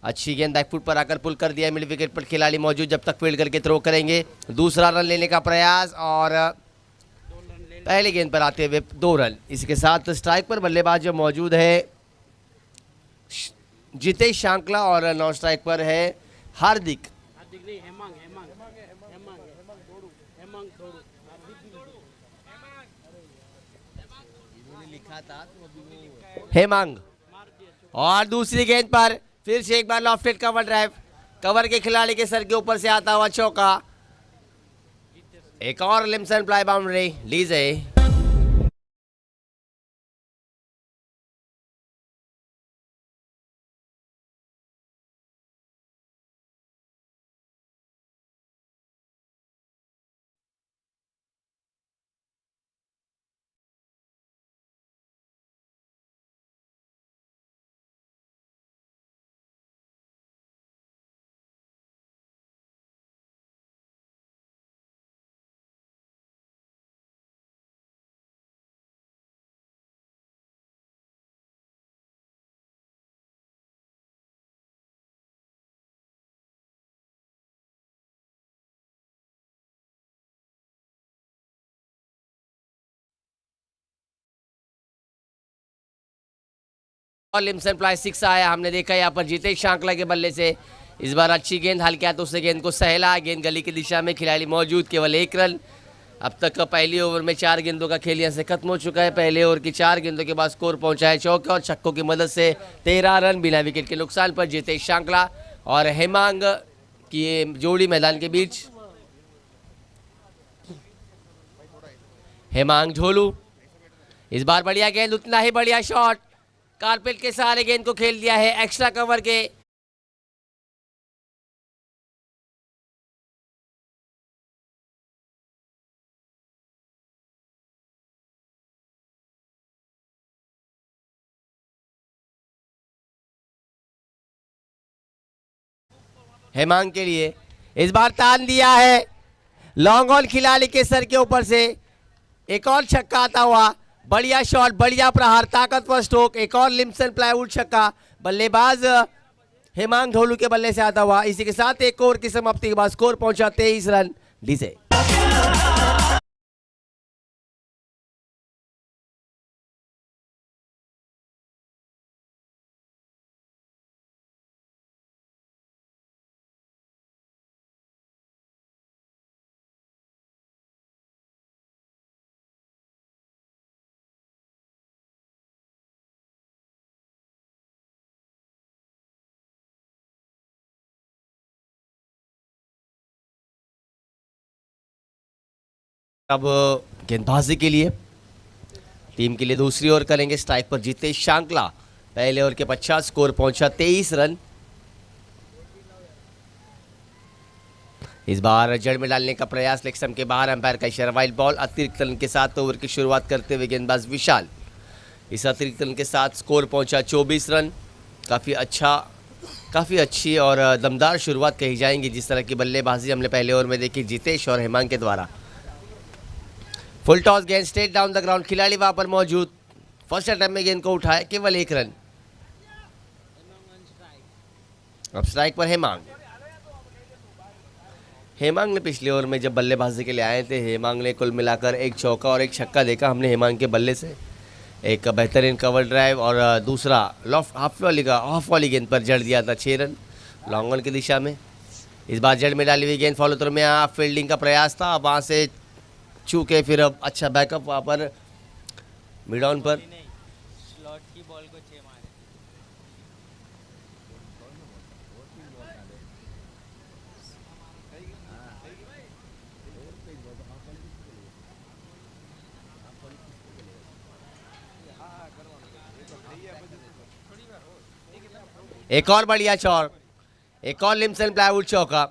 अच्छी गेंद बैकफुट पर आकर पुल कर दिया, मिड विकेट पर खिलाड़ी मौजूद, जब तक फील्ड करके थ्रो करेंगे। दूसरा रन लेने का प्रयास और पहली गेंद पर आते हुए 2 रन। इसके साथ स्ट्राइक पर बल्लेबाज जो मौजूद है जितेश शांकला और नॉन स्ट्राइक पर है हार्दिक। हेमांग और दूसरी गेंद पर फिर से एक बार लॉफ्टेड कवर ड्राइव, कवर के खिलाड़ी के सर के ऊपर से आता हुआ चौका। एक और लिम्सन प्लाई बाउंड्री लीजे। और लिम्सन प्लाई 6 आया, हमने देखा यहाँ पर जितेश शांकला के बल्ले से। इस बार अच्छी गेंद हल्के हाथों से गेंद को सहला, गेंद गली की दिशा में, खिलाड़ी मौजूद, केवल 1 रन। अब तक का पहली ओवर में 4 गेंदों का खेल यहाँ से खत्म हो चुका है। पहले ओवर की 4 गेंदों के बाद स्कोर पहुंचा है चौके और छक्कों की मदद से 13 रन बिना विकेट के नुकसान पर जितेश शांकला और हेमांग की जोड़ी मैदान के बीच। हेमांग ढोलू, इस बार बढ़िया गेंद, उतना ही बढ़िया शॉट, कारपेट के सहारे गेंद को खेल दिया है एक्स्ट्रा कवर के। हेमांग के लिए इस बार तान दिया है, लॉन्ग ऑन खिलाड़ी के सर के ऊपर से एक और छक्का आता हुआ, बढ़िया शॉट, बढ़िया प्रहार, ताकतवर स्ट्रोक, एक और लिम्सन प्लाईवुड छक्का, बल्लेबाज हेमांग ढोलू के बल्ले से आता हुआ। इसी के साथ एक ओवर की समाप्ति के बाद स्कोर पहुंचा 23 रन लीजे। अब गेंदबाजी के लिए टीम के लिए दूसरी ओवर करेंगे। स्ट्राइक पर जितेश शांकला, पहले ओवर के 50, स्कोर पहुंचा 23 रन। इस बार जड़ में डालने का प्रयास, लेग स्टंप के बाहर, अंपायर का इशारा, वाइल्ड बॉल। अतिरिक्त रन के साथ ओवर की शुरुआत करते हुए गेंदबाज विशाल, इस अतिरिक्त रन के साथ स्कोर पहुंचा 24 रन। काफ़ी अच्छी और दमदार शुरुआत कही जाएंगी जिस तरह की बल्लेबाजी हमने पहले ओवर में देखी जितेश और हेमांग के द्वारा। फुल टॉस गेंद स्ट्रेट डाउन द ग्राउंड, खिलाड़ी वहां पर मौजूद, फर्स्ट अटेम्प्ट में गेंद को उठाए, केवल 1 रन। अब स्ट्राइक पर हेमांग ने पिछले ओवर में जब बल्लेबाजी के लिए आए थे, हेमांग ने कुल मिलाकर 1 चौका और 1 छक्का देखा हमने हेमांग के बल्ले से। एक बेहतरीन कवर ड्राइव और दूसरा हाफ वाली गेंद पर जड़ दिया था 6 रन लॉन्ग ऑन की दिशा में। इस बार जड़ में डाली हुई गेंद फॉलो थ्रू में फील्डिंग का प्रयास था, वहाँ से चूके, फिर अब अच्छा बैकअप वहाँ पर मिड ऑन पर। स्लॉट की बॉल को 6 मारे। एक और बढ़िया चौक, एक और लिम्सन प्लाईवुड चौका।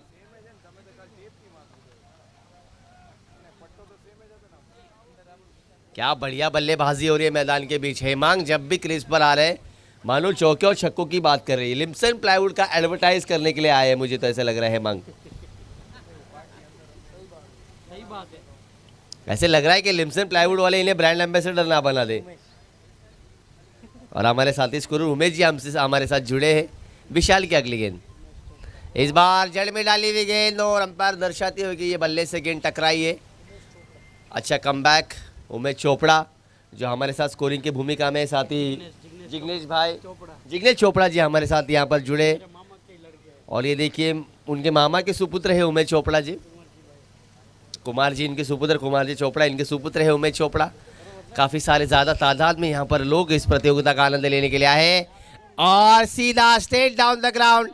क्या बढ़िया बल्लेबाजी हो रही है मैदान के बीच। हेमांग जब भी क्रीज पर आ रहे हैं मानो चौके और छक्कों की बात कर रही है। लिम्सन प्लाईवुड का एडवर्टाइज करने के लिए आए हैं, मुझे तो ऐसा लग रहा है हेमांग। ऐसे लग रहा है कि लिम्सन प्लाईवुड वाले इन्हें ब्रांड एम्बेसडर ना बना दे। और हमारे साथी स्कोर उमेश जी हमसे हमारे साथ जुड़े हैं, विशाल की अगली गेंद, इस बार जड़ में डाली हुई गेंद और अंपायर दर्शाती हुई कि ये बल्ले से गेंद टकराई है। अच्छा कमबैक उमेश चोपड़ा जो हमारे साथ स्कोरिंग की भूमिका में, साथ ही जिग्नेश चोपड़ा जी हमारे साथ यहाँ पर जुड़े। और ये देखिए उनके मामा के सुपुत्र है उमेश चोपड़ा जी, कुमार जी इनके सुपुत्र, कुमार जी चोपड़ा इनके सुपुत्र है उमेश चोपड़ा। काफ़ी सारे ज़्यादा तादाद में यहाँ पर लोग इस प्रतियोगिता का आनंद लेने के लिए आए और सीधा स्ट्रेट डाउन द ग्राउंड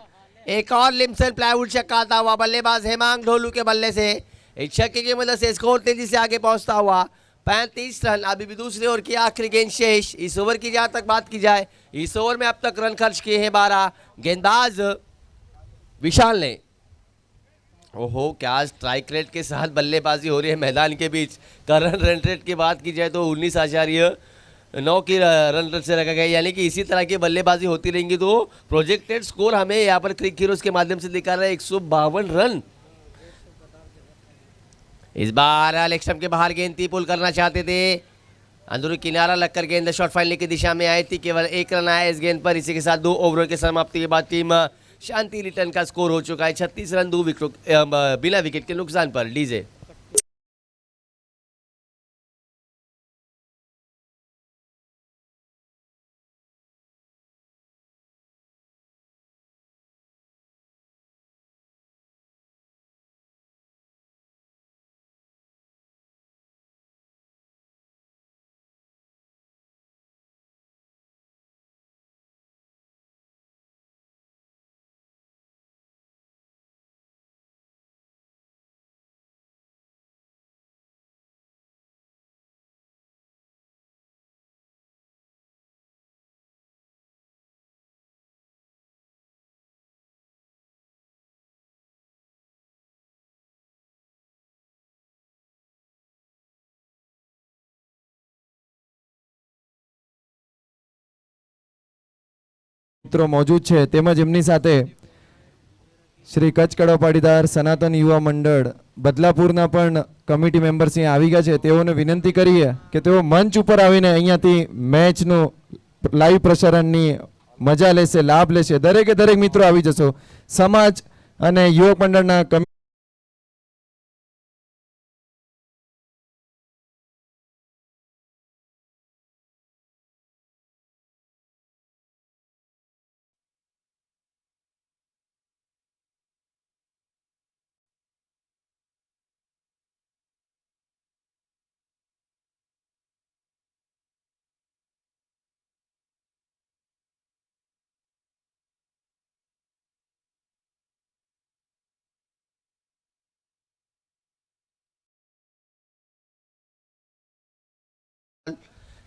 एक और लिम्सन प्लाईवुड छक्का आता हुआ बल्लेबाज हेमांग ढोलू के बल्ले से एक छक्के की मदद से स्कोर तेजी से आगे पहुंचता हुआ 35 रन। अभी भी दूसरे ओवर की आखिरी गेंद शेष। इस ओवर की जहां तक बात की जाए, इस ओवर में अब तक रन खर्च किए हैं 12 गेंदबाज विशाल ने। ओहो क्या स्ट्राइक रेट के साथ बल्लेबाजी हो रही है मैदान के बीच। करंट रन रेट की बात की जाए तो 19.9 की रन रेट से रखा गया, यानी कि इसी तरह की बल्लेबाजी होती रहेंगी तो प्रोजेक्टेड स्कोर हमें यहाँ पर क्रिक हीरोज के माध्यम से दिखा रहा है 152 रन। इस बार लेग स्टंप के बाहर गेंद थी, पुल करना चाहते थे, अंदरूनी किनारा लगकर गेंद शॉर्ट फाइनल की दिशा में आई थी, केवल 1 रन आया इस गेंद पर। इसी के साथ 2 ओवरों की समाप्ति के बाद टीम शांति रिटर्न का स्कोर हो चुका है 36 रन 2 विकेट बिना विकेट के नुकसान पर। डीजे મિત્રો મોજૂદ છે તેમજ એમની સાથે શ્રી કચ્છ કડવા પાટીદાર સનાતન યુવા મંડળ બદલાપુરના પણ કમિટી મેમ્બર્સ અહીંયા આવી ગયા છે, તેઓને વિનંતી કરીએ કે તેઓ મંચ ઉપર આવીને અહીંયાથી મેચનું લાઈવ પ્રસારણની મજા લેશે, લાભ લેશે. દરેકે દરેક મિત્રો આવી જશો. સમાજ અને યુવક મંડળના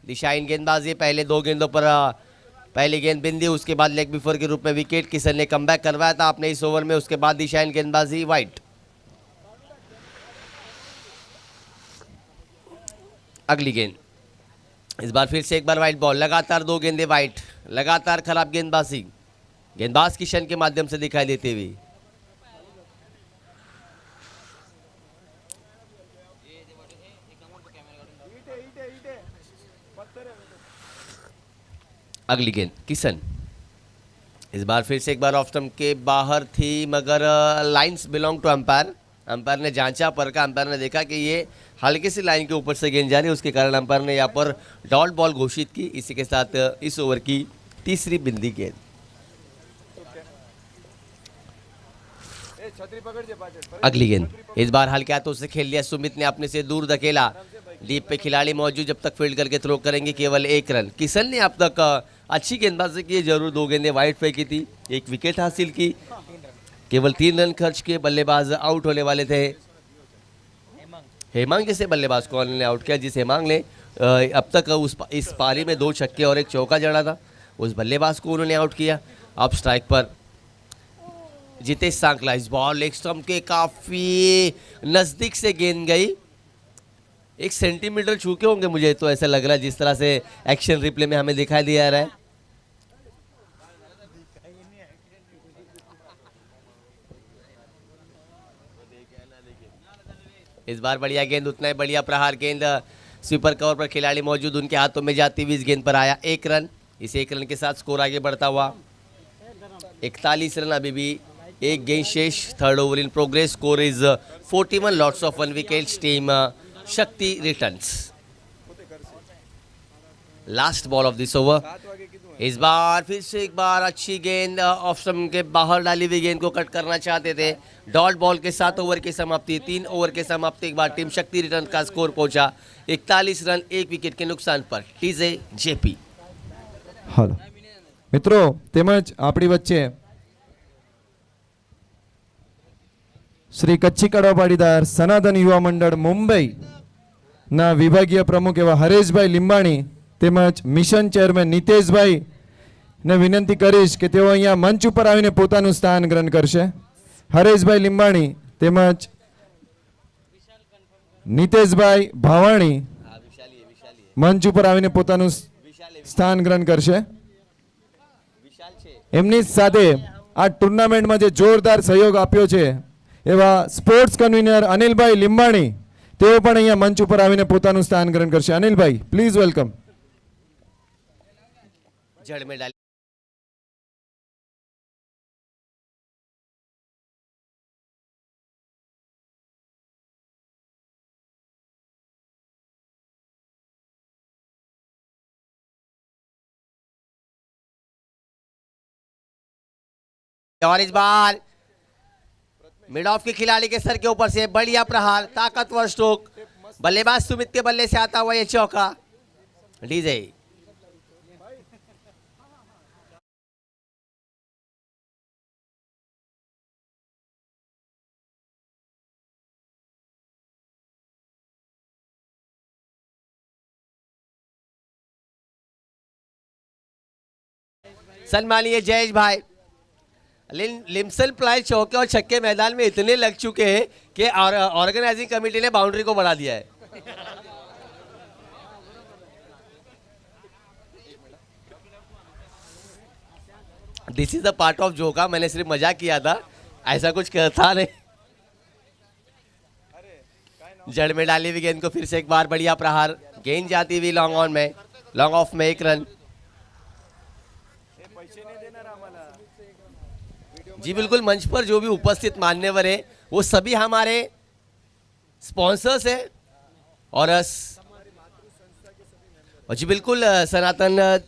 दिशाहीन गेंदबाजी, पहले 2 गेंदों पर पहली गेंद बिंदी, उसके बाद लेग बिफोर के रूप में विकेट किशन ने कमबैक करवाया था अपने इस ओवर में। उसके बाद दिशाहीन गेंदबाजी वाइट। अगली गेंद, इस बार फिर से एक बार वाइट बॉल, लगातार 2 गेंदे वाइट, लगातार खराब गेंदबाजी गेंदबाज किशन के माध्यम से दिखाई देती हुई। अगली गेंद किशन, इस बार फिर से एक बार ऑफ स्टंप के बाहर थी, मगर lines belong to umpire. Umpire ने जांचा परखा, अंपायर ने देखा कि ये हल्के सी लाइन के ऊपर से गेंद जा रही है, उसके कारण अंपायर ने यहाँ पर डॉट बॉल घोषित की। इसी के साथ इस ओवर की तीसरी बिंदी गेंद। अगली गेंद, इस बार हल्के हाथों से खेल लिया सुमित ने, अपने से दूर धकेला, डीप पे खिलाड़ी मौजूद, जब तक फील्ड करके थ्रो करेंगे केवल 1 रन। किशन ने अब तक अच्छी गेंदबाजी की, जरूर 2 गेंदें वाइड फेंकी थी, 1 विकेट हासिल की, केवल 3 रन खर्च किए, बल्लेबाज आउट होने वाले थे। हेमांग जैसे बल्लेबाज को उन्होंने आउट किया, जिस हेमांग ने अब तक इस पारी में 2 छक्के और 1 चौका जड़ा था, उस बल्लेबाज को उन्होंने आउट किया। अब स्ट्राइक पर जितेश सांकला, इस बॉल लेग स्टंप के काफी नजदीक से गेंद गई, 1 सेंटीमीटर छू के होंगे, मुझे तो ऐसा लग रहा है जिस तरह से एक्शन रिप्ले में हमें दिखाई दिया रहा है। इस बार बढ़िया गेंद, उतना ही बढ़िया प्रहार गेंद, स्वीपर कवर पर खिलाड़ी मौजूद, उनके हाथों में जाती हुई इस गेंद पर आया 1 रन। इस 1 रन के साथ स्कोर आगे बढ़ता हुआ 41 रन अभी भी, एक गेंद शेष, third over in progress, score is 41 lots of 1 wickets, team Shakti returns. Last ball of this over, इस बार फिर से एक बार अच्छी गेंद ऑफ स्टंप के बाहर डाली हुई गेंद को कट करना चाहते थे। डॉट बॉल के 7 ओवर की समाप्ति, 3 ओवर के समाप्ति के बाद टीम शक्ति रिटर्न का स्कोर पहुंचा 41 रन 1 विकेट के नुकसान पर। TJ JP. હાલો મિત્રો, તેમજ આપણી વચ્ચે શ્રી કચ્છી કડવા પાટીદાર સનાતન યુવા મંડળ મુંબઈ ના વિભાગીય પ્રમુખ એવા હરેશભાઈ લીંબાણી તેમજ મિશન ચેરમેન નીતેશભાઈ ને વિનંતી કરીશ કે તેઓ અહીંયા મંચ ઉપર આવીને પોતાનું સ્થાન ગ્રહણ કરશે. હરેશભાઈ લીંબાણી તેમજ નીતેશભાઈ ભાવાણી મંચ ઉપર આવીને પોતાનું સ્થાન ગ્રહણ કરશે. એમની સાથે આ ટુર્નામેન્ટમાં જે જોરદાર સહયોગ આપ્યો છે એવા સ્પોર્ટ્સ કન્વીનર અનિલભાઈ લીંબાણી, તેઓ પણ અહીંયા મંચ ઉપર આવીને પોતાનું સ્થાન ગ્રહણ કરશે. અનિલભાઈ, પ્લીઝ વેલકમ. जड़ में डाली और इस बार मिड ऑफ के खिलाड़ी के सर के ऊपर से बढ़िया प्रहार, ताकतवर स्ट्रोक, बल्लेबाज सुमित के बल्ले से आता हुआ ये चौका। डीजे सम्मानीय जयेश भाई, लिम्सन प्लाई चौके और छक्के मैदान में इतने लग चुके हैं कि ऑर्गेनाइजिंग कमेटी ने बाउंड्री को बढ़ा दिया है। This is the part of जोका, मैंने सिर्फ मजाक किया था, ऐसा कुछ था नहीं। जड़ में डाली हुई गेंद को फिर से एक बार बढ़िया प्रहार, गेंद जाती हुई लॉन्ग ऑन में, लॉन्ग ऑफ में 1 रन। जी बिल्कुल, मंच पर जो भी उपस्थित मान्यवर है वो सभी हमारे स्पॉन्सर्स हैं और जी बिल्कुल सनातन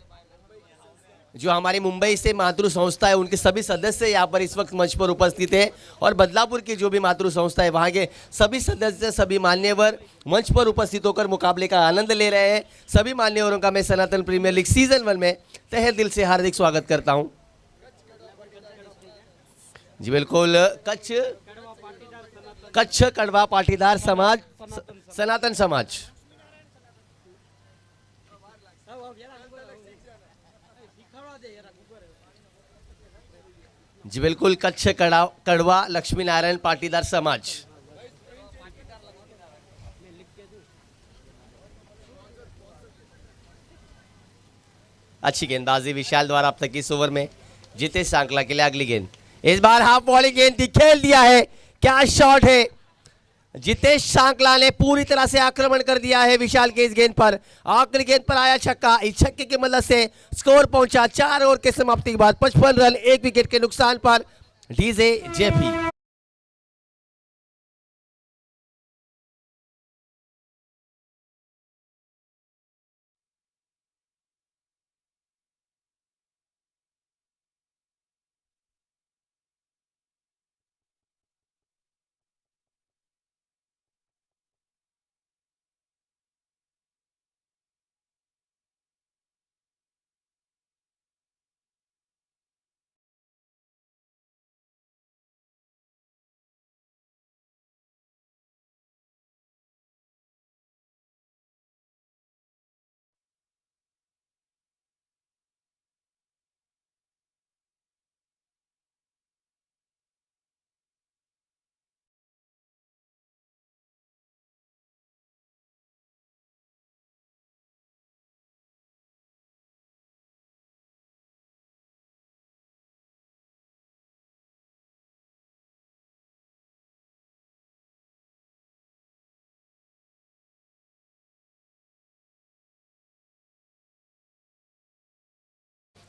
जो हमारी मुंबई से मातृ संस्था है उनके सभी सदस्य यहाँ पर इस वक्त मंच पर उपस्थित है और बदलापुर की जो भी मातृ संस्था है वहाँ के सभी सदस्य, सभी मान्यवर मंच पर उपस्थित होकर मुकाबले का आनंद ले रहे हैं। सभी मान्यवरों का मैं सनातन प्रीमियर लीग सीजन 1 में तहे दिल से हार्दिक स्वागत करता हूँ। जी बिल्कुल, कच्छ कड़वा पाटीदार समाज, सनातन समाज। जी बिल्कुल, कच्छ कड़वा लक्ष्मी नारायण पाटीदार समाज। अच्छी गेंदबाजी विशाल द्वारा अब तक इस ओवर में। जितेश सांकला के लिए अगली गेंद, इस बार हाफ बॉलिंग गेंद खेल दिया है, क्या शॉट है। जितेश सांकला ने पूरी तरह से आक्रमण कर दिया है विशाल के इस गेंद पर। आखिरी गेंद पर आया छक्का, इस छक्के की मदद से स्कोर पहुंचा 4 ओवर के समाप्ति के बाद 55 रन 1 विकेट के नुकसान पर। DJ JP.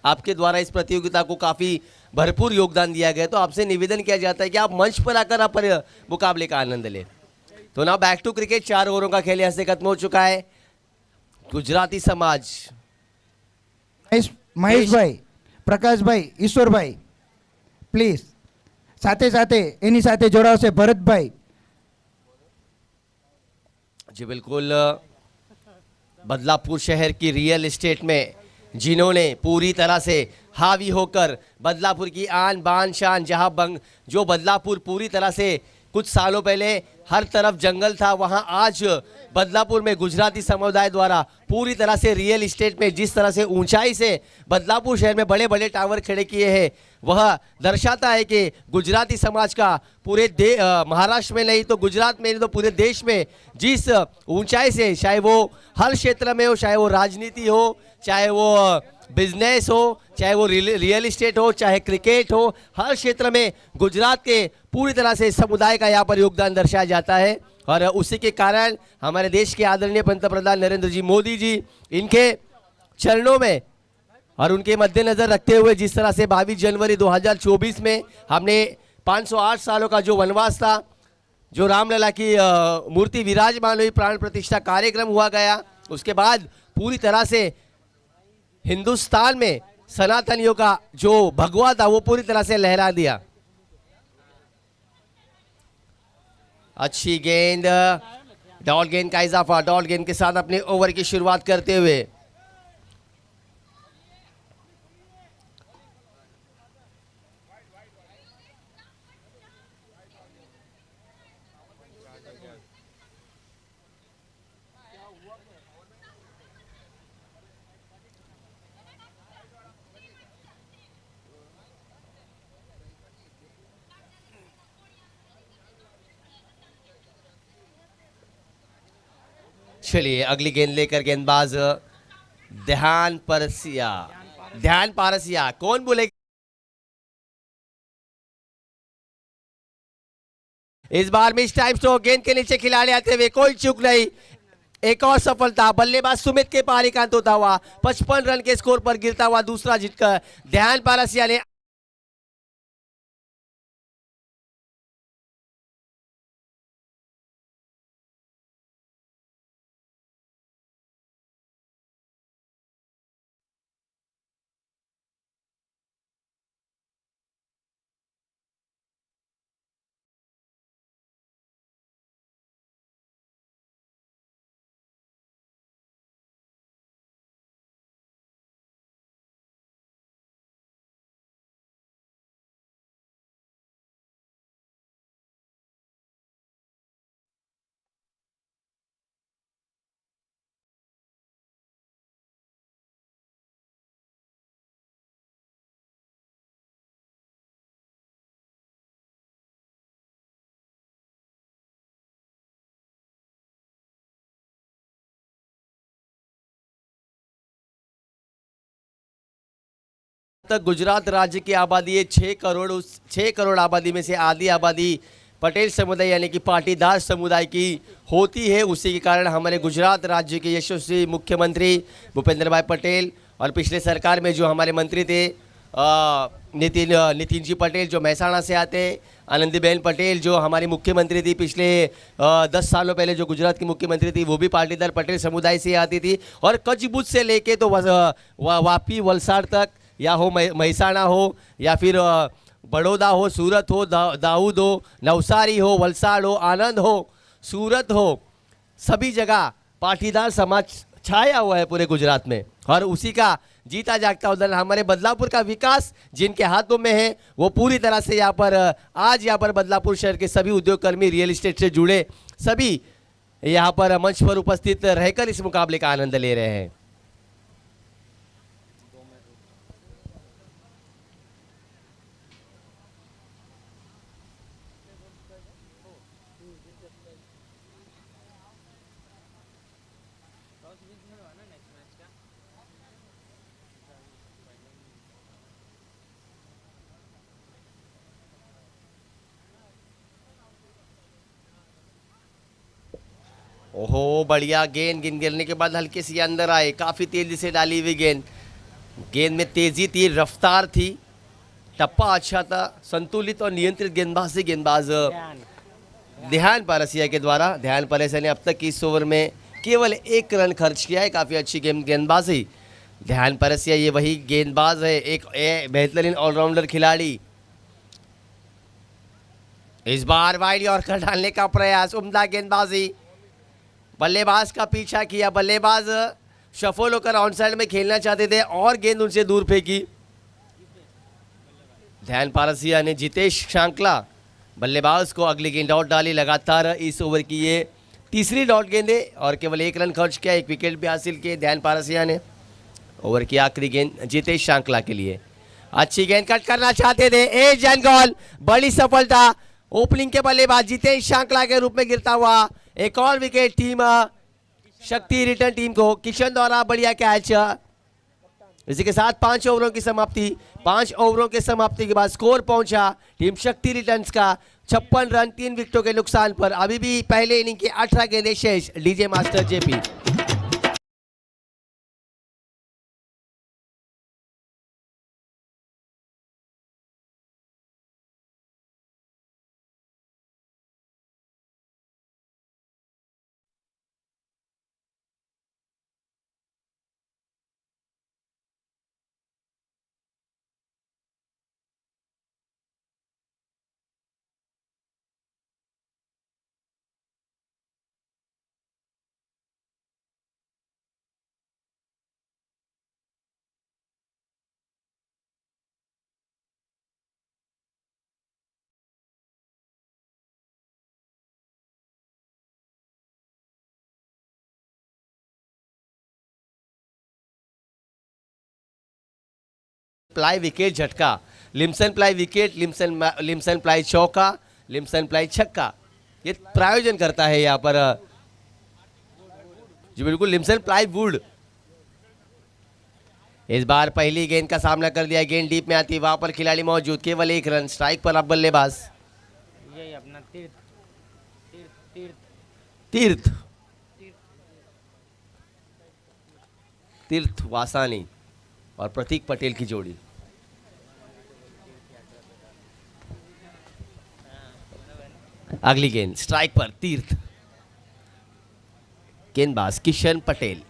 आपके द्वारा इस प्रतियोगिता को काफ़ी भरपूर योगदान दिया गया, तो आपसे निवेदन किया जाता है कि आप मंच पर आकर आप मुकाबले का आनंद लें। तो ना बैक टू क्रिकेट, 4 ओवरों का खेल यहाँ से खत्म हो चुका है। गुजराती समाज મહેશભાઈ, પ્રકાશભાઈ, ઈશ્વરભાઈ પ્લીઝ સાથે સાથે એની સાથે જોડાવશે ભરતભાઈ। जी बिल्कुल, बदलापुर शहर की रियल एस्टेट में जिन्होंने पूरी तरह से हावी होकर बदलापुर की आन बान शान, जहां जो बदलापुर पूरी तरह से कुछ सालों पहले हर तरफ जंगल था, वहां आज बदलापुर में गुजराती समुदाय द्वारा पूरी तरह से रियल एस्टेट में जिस तरह से ऊंचाई से बदलापुर शहर में बड़े बड़े टावर खड़े किए हैं, वह दर्शाता है कि गुजराती समाज का पूरे महाराष्ट्र में नहीं तो गुजरात में नहीं तो पूरे देश में जिस ऊंचाई से, चाहे वो हर क्षेत्र में हो, चाहे वो राजनीति हो, चाहे वो बिजनेस हो, चाहे वो रियल एस्टेट हो, चाहे क्रिकेट हो, हर क्षेत्र में गुजरात के पूरी तरह से समुदाय का यहाँ पर योगदान दर्शाया जाता है। और उसी के कारण हमारे देश के आदरणीय पंतप्रधान नरेंद्र जी मोदी जी, इनके चरणों में और उनके मद्देनजर रखते हुए जिस तरह से 22 जनवरी 2024 में हमने 508 सालों का जो वनवास था, जो रामलला की मूर्ति विराजमान हुई, प्राण प्रतिष्ठा कार्यक्रम हुआ गया, उसके बाद पूरी तरह से हिंदुस्तान में सनातनियों का जो भगवा था वो पूरी तरह से लहरा दिया। अच्छी गेंद, डॉट गेंद का इजाफा, डॉट गेंद के साथ अपने ओवर की शुरुआत करते हुए चलिए अगली गेंद लेकर गेंदबाज ध्यान पारसिया कौन बोलेगा? इस बार मिस टाइम स्ट्रोक, गेंद के नीचे खिलाड़ी आते हुए कोई चूक नहीं, एक और सफलता। बल्लेबाज सुमित के पारिकांत होता हुआ 55 रन के स्कोर पर गिरता हुआ दूसरा जीतकर ध्यान पारसिया ने तक गुजरात राज्य की आबादी है 6 करोड़। उस 6 करोड़ आबादी में से आधी आबादी पटेल समुदाय यानी कि पाटीदार समुदाय की होती है। उसी के कारण हमारे गुजरात राज्य के यशस्वी मुख्यमंत्री भूपेंद्र भाई पटेल और पिछले सरकार में जो हमारे मंत्री थे नितिन जी पटेल जो महसाणा से आते, आनंदीबेन पटेल जो हमारी मुख्यमंत्री थी पिछले 10 सालों पहले जो गुजरात की मुख्यमंत्री थी वो भी पाटीदार पटेल समुदाय से आती थी। और कच्छ भुज से लेके तो वापी वलसाड़ तक या हो महसाणा हो या फिर बड़ौदा हो, सूरत हो, दाऊद हो, नवसारी हो, वलसाड़ हो, आनंद हो, सूरत हो, सभी जगह पाटीदार समाज छाया हुआ है पूरे गुजरात में। और उसी का जीता जागता उदाहरण हमारे बदलापुर का विकास जिनके हाथों में है, वो पूरी तरह से यहाँ पर आज यहाँ पर बदलापुर शहर के सभी उद्योग कर्मी, रियल एस्टेट से जुड़े सभी यहाँ पर मंच पर उपस्थित रहकर इस मुकाबले का आनंद ले रहे हैं। ओहो बढ़िया गेंद गिरने के बाद हल्के से अंदर आए, काफी तेजी से डाली हुई गेंद। गेंद में तेजी थी, रफ्तार थी, टप्पा अच्छा था, संतुलित और नियंत्रित गेंदबाजी गेंदबाज ध्यान पारसिया के द्वारा। ध्यान पारसिया ने अब तक इस ओवर में केवल 1 रन खर्च किया है। काफ़ी अच्छी गेंदबाजी ध्यान पारसिया, ये वही गेंदबाज है, एक बेहतरीन ऑलराउंडर खिलाड़ी। इस बार वाइड यॉर्कर डालने का प्रयास, उम्दा गेंदबाजी, बल्लेबाज का पीछा किया, बल्लेबाज शफल होकर ऑन साइड में खेलना चाहते थे और गेंद उनसे दूर फेंकी। ध्यान पारसिया ने जितेश शांकला बल्लेबाज को अगली गेंद आउट डाली। लगातार इस ओवर की ये तीसरी डॉट गेंदे और केवल 1 रन खर्च किया, 1 विकेट भी हासिल किए ध्यान पारसिया ने। ओवर की आखिरी गेंद जितेश शांकला के लिए, अच्छी गेंद कट करना चाहते थे, ए जन गोल, बड़ी सफलता। ओपनिंग के बल्लेबाज जितेश शांकला के रूप में गिरता हुआ एक और विकेट टीम शक्ति रिटर्न टीम को। किशन द्वारा बढ़िया कैच। इसी के साथ 5 ओवरों की समाप्ति। 5 ओवरों के समाप्ति के बाद स्कोर पहुंचा टीम शक्ति रिटर्न्स का 56 रन 3 विकेटों के नुकसान पर। अभी भी पहले इनिंग की 18 गेंदें शेष। DJ master JP. Ply wicket झटका, लिम्सन प्लाई विकेट, लिम्सन प्लाई चौका, लिम्सन प्लाई छक्का, ये प्रायोजन करता है यहाँ पर जी बिल्कुल लिम्सन प्लाई वुड। इस बार पहली गेंद का सामना कर दिया, गेंद डीप में आती, वहां पर खिलाड़ी मौजूद, केवल 1 रन। स्ट्राइक पर अब बल्लेबाज यही अपना तीर्थ तीर्थ तीर्थ तीर्थ वासानी और प्रतीक पटेल की जोड़ी। अगली गेंद स्ट्राइक पर तीर्थ, गेंदबाज किशन पटेल।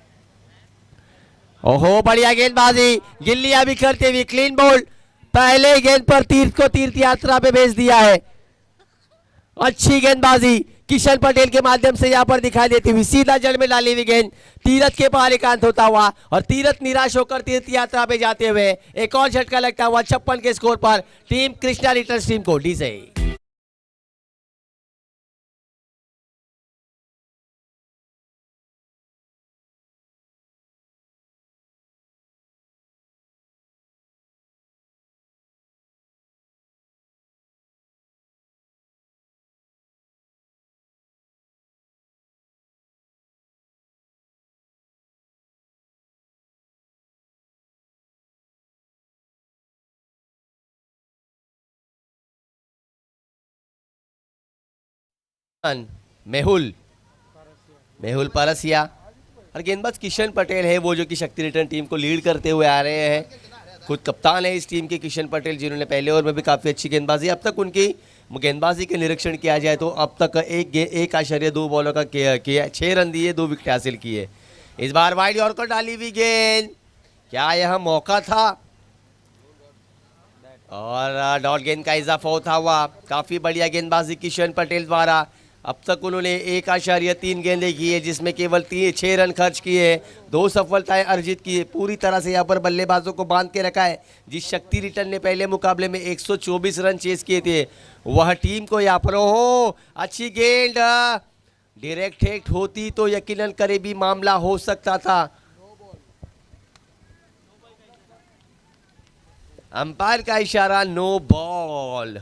ओहो बढ़िया गेंदबाजी, गिल्लियां भी करते हुए क्लीन बोल्ड। पहले गेंद पर तीर्थ को तीर्थ यात्रा पे भेज दिया है। अच्छी गेंदबाजी किशन पटेल के माध्यम से यहां पर दिखाई देती हुई, सीधा जड़ में डाली हुई गेंद तीरथ के पार एकांत होता हुआ और तीरथ निराश होकर तीर्थ यात्रा पे जाते हुए एक और झटका लगता हुआ 56 के स्कोर पर टीम कृष्णा रिटर्न्स टीम को डीजे। मेहुल पारसिया और गेंदबाज किशन पटेल है वो जो कि शक्ति रिटर्न टीम को लीड करते हुए आ रहे हैं। खुद कप्तान है इस टीम के किशन पटेल, जिन्होंने पहले ओवर में भी काफ़ी अच्छी गेंदबाजी। अब तक उनकी गेंदबाजी के निरीक्षण किया जाए तो अब तक 1.2 बॉलों का किया 6 रन दिए, 2 विकेट हासिल किए। इस बार वाइड यॉर्कर डाली हुई गेंद, क्या यह मौका था? और डॉट गेंद का इजाफा होता हुआ, काफ़ी बढ़िया गेंदबाजी किशन पटेल द्वारा। अब तक उन्होंने 1.3 गेंदें की है, जिसमें केवल 6 रन खर्च किए, 2 सफलताएं अर्जित की है। पूरी तरह से यहाँ पर बल्लेबाजों को बांध के रखा है। जिस शक्ति रिटर्न ने पहले मुकाबले में 124 रन चेस किए थे, वह टीम को यहाँ पर हो अच्छी गेंद डायरेक्ट हिट होती तो यकीनन करीबी मामला हो सकता था। अंपायर का इशारा, नो बॉल।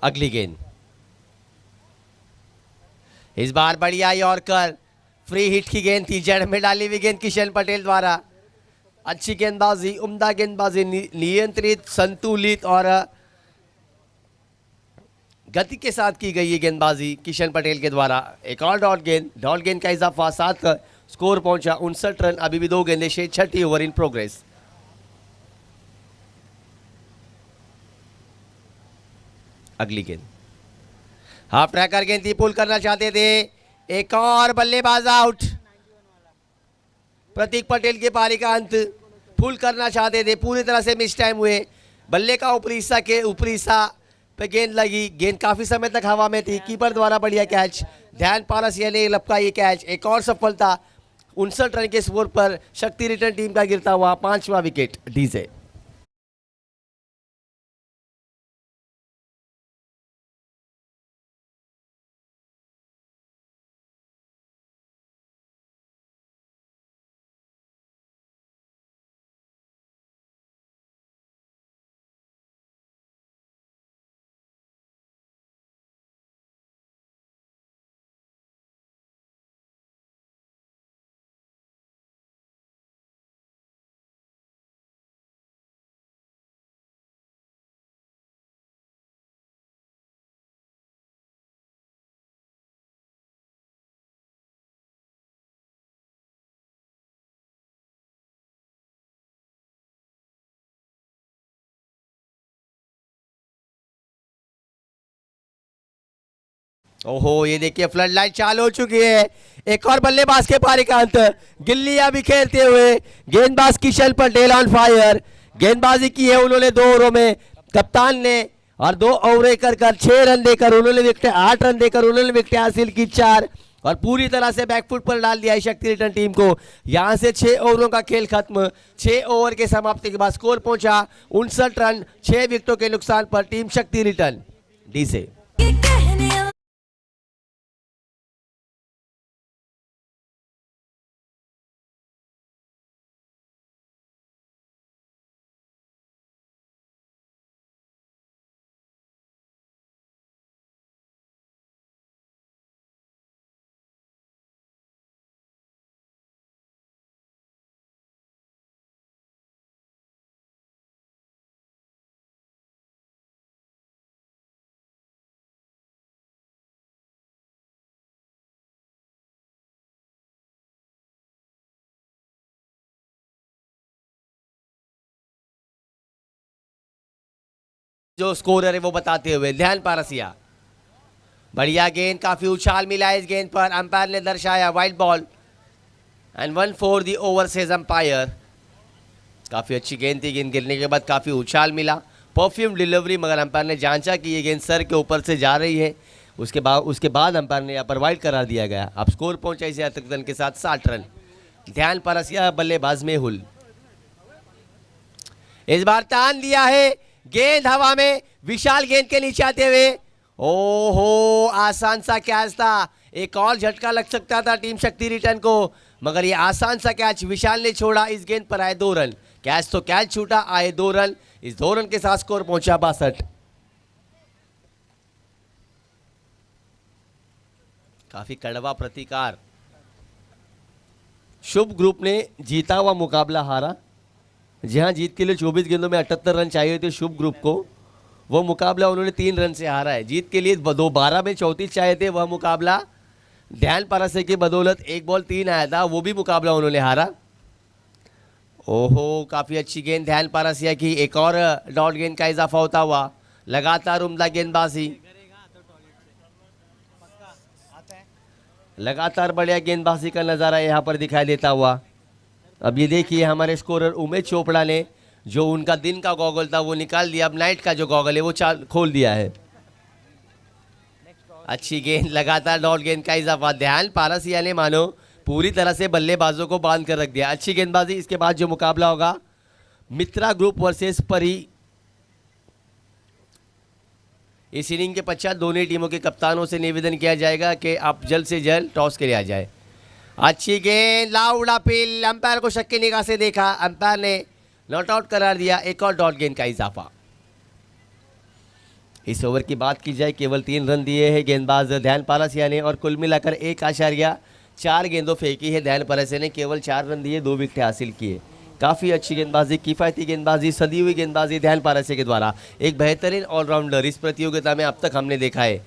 अगली गेंद, इस बार बढ़िया यॉर्कर, फ्री हिट की गेंद थी, जड़ में डाली हुई गेंद किशन पटेल द्वारा। अच्छी गेंदबाजी, उम्दा गेंदबाजी, नियंत्रित, संतुलित और गति के साथ की गई ये गेंदबाजी किशन पटेल के द्वारा। एक और डॉट गेंद का इजाफा, 7 का स्कोर पहुंचा 59 रन। अभी भी 2 गेंदें शेष, 6ठी ओवर इन प्रोग्रेस। अगली गेंद हाफ ट्रैकर गेंद थी, पुल करना चाहते थे, एक और बल्लेबाज आउट। प्रतीक पटेल के पारी का अंत, पुल करना चाहते थे, पूरी तरह से मिस टाइम हुए। बल्ले का ऊपरी हिस्सा पे गेंद लगी, गेंद काफी समय तक हवा में थी, कीपर द्वारा बढ़िया कैच, ध्यान पारसिया ने लपका ये कैच। एक और सफलता, 59 रन के स्कोर पर शक्ति रिटर्न टीम का गिरता हुआ 5वां विकेट डी से। ओहो, ये देखिए फ्लड लाइट चालू हो चुकी है। एक और बल्लेबाज के पारी का अंत, गिल्लियां बिखेरते हुए गेंदबाज किशन पटेल ऑन फायर। गेंदबाजी की है उन्होंने 2 ओवरों में, कप्तान ने, और 2 ओवरें कर 6 रन देकर उन्होंने विकेट, 8 रन देकर उन्होंने विकेट हासिल की 4, और पूरी तरह से बैकफुट पर डाल दिया है शक्ति रिटर्न टीम को। यहां से 6 ओवरों का खेल खत्म। 6 ओवर के समाप्ति के बाद स्कोर पहुंचा 59 रन, 6 विकेटों के नुकसान पर टीम शक्ति रिटर्न डी से। जो स्कोरर है वो बताते हुए ध्यान पारसिया, बढ़िया गेंद, काफी उछाल मिला इस गेंद पर, अंपायर ने दर्शाया wide ball and 1 for the over says umpire. काफी अच्छी गेंद थी, गेंद गिरने के बाद काफी उछाल मिला, परफ्यूम डिलीवरी, मगर अंपायर ने जांचा कि ये गेंद सर के ऊपर से जा रही है। उसके बाद अंपायर ने यहाँ पर वाइड करार दिया गया। अब स्कोर पहुंचा इसे अतिरिक्त रन के साथ 60 रन। ध्यान पारसिया, बल्लेबाज मेहुल, इस बार तान दिया है, गेंद हवा में, विशाल गेंद के नीचे आते हुए, ओहो, आसान सा कैच था। एक और झटका लग सकता था टीम शक्ति रिटर्न को, मगर ये आसान सा कैच विशाल ने छोड़ा। इस गेंद पर आए 2 रन, कैच तो कैच छूटा, आए 2 रन। इस 2 रन के साथ स्कोर पहुंचा 62। काफी कड़वा प्रतिकार, शुभ ग्रुप ने जीता हुआ मुकाबला हारा। जी हाँ, जीत के लिए 24 गेंदों में 78 रन चाहिए थे शुभ ग्रुप को, वो मुकाबला उन्होंने 3 रन से हारा है। जीत के लिए 12 में 34 चाहिए थे, वह मुकाबला ध्यान पारसे की बदौलत 1 बॉल 3 आया था, वो भी मुकाबला उन्होंने हारा। ओहो, काफ़ी अच्छी गेंद ध्यान पारसिया की, एक और डॉट गेंद का इजाफा होता हुआ, लगातार उम्दा गेंदबाजी, लगातार बढ़िया गेंदबाजी का नज़ारा यहाँ पर दिखाई देता हुआ। अब ये देखिए हमारे स्कोरर उमेश चोपड़ा ने, जो उनका दिन का गॉगल था वो निकाल दिया, अब नाइट का जो गॉगल है वो खोल दिया है। अच्छी गेंद, लगातार डॉट गेंद का इजाफा, ध्यान पारसिया ने मानो पूरी तरह से बल्लेबाजों को बांध कर रख दिया। अच्छी गेंदबाजी। इसके बाद जो मुकाबला होगा मित्रा ग्रुप वर्सेस परी। इस इनिंग के पश्चात दोनों टीमों के कप्तानों से निवेदन किया जाएगा कि आप जल्द से जल्द टॉस के लिए आ जाए। अच्छी गेंद, लाउडा पिल, अंपायर को शक की निगाह से देखा, अंपायर ने नॉट आउट करार दिया। एक और डॉट गेंद का इजाफा। इस ओवर की बात की जाए, केवल 3 रन दिए हैं गेंदबाज ध्यान पारसिया ने, और कुल मिलाकर 1.4 गेंदों फेंकी है ध्यान पारसिया ने, केवल 4 रन दिए, 2 विकेट हासिल किए। काफ़ी अच्छी गेंदबाजी, किफ़ायती गेंदबाजी, सदी हुई गेंदबाजी ध्यान पारसे के द्वारा। एक बेहतरीन ऑलराउंडर इस प्रतियोगिता में अब तक हमने देखा है।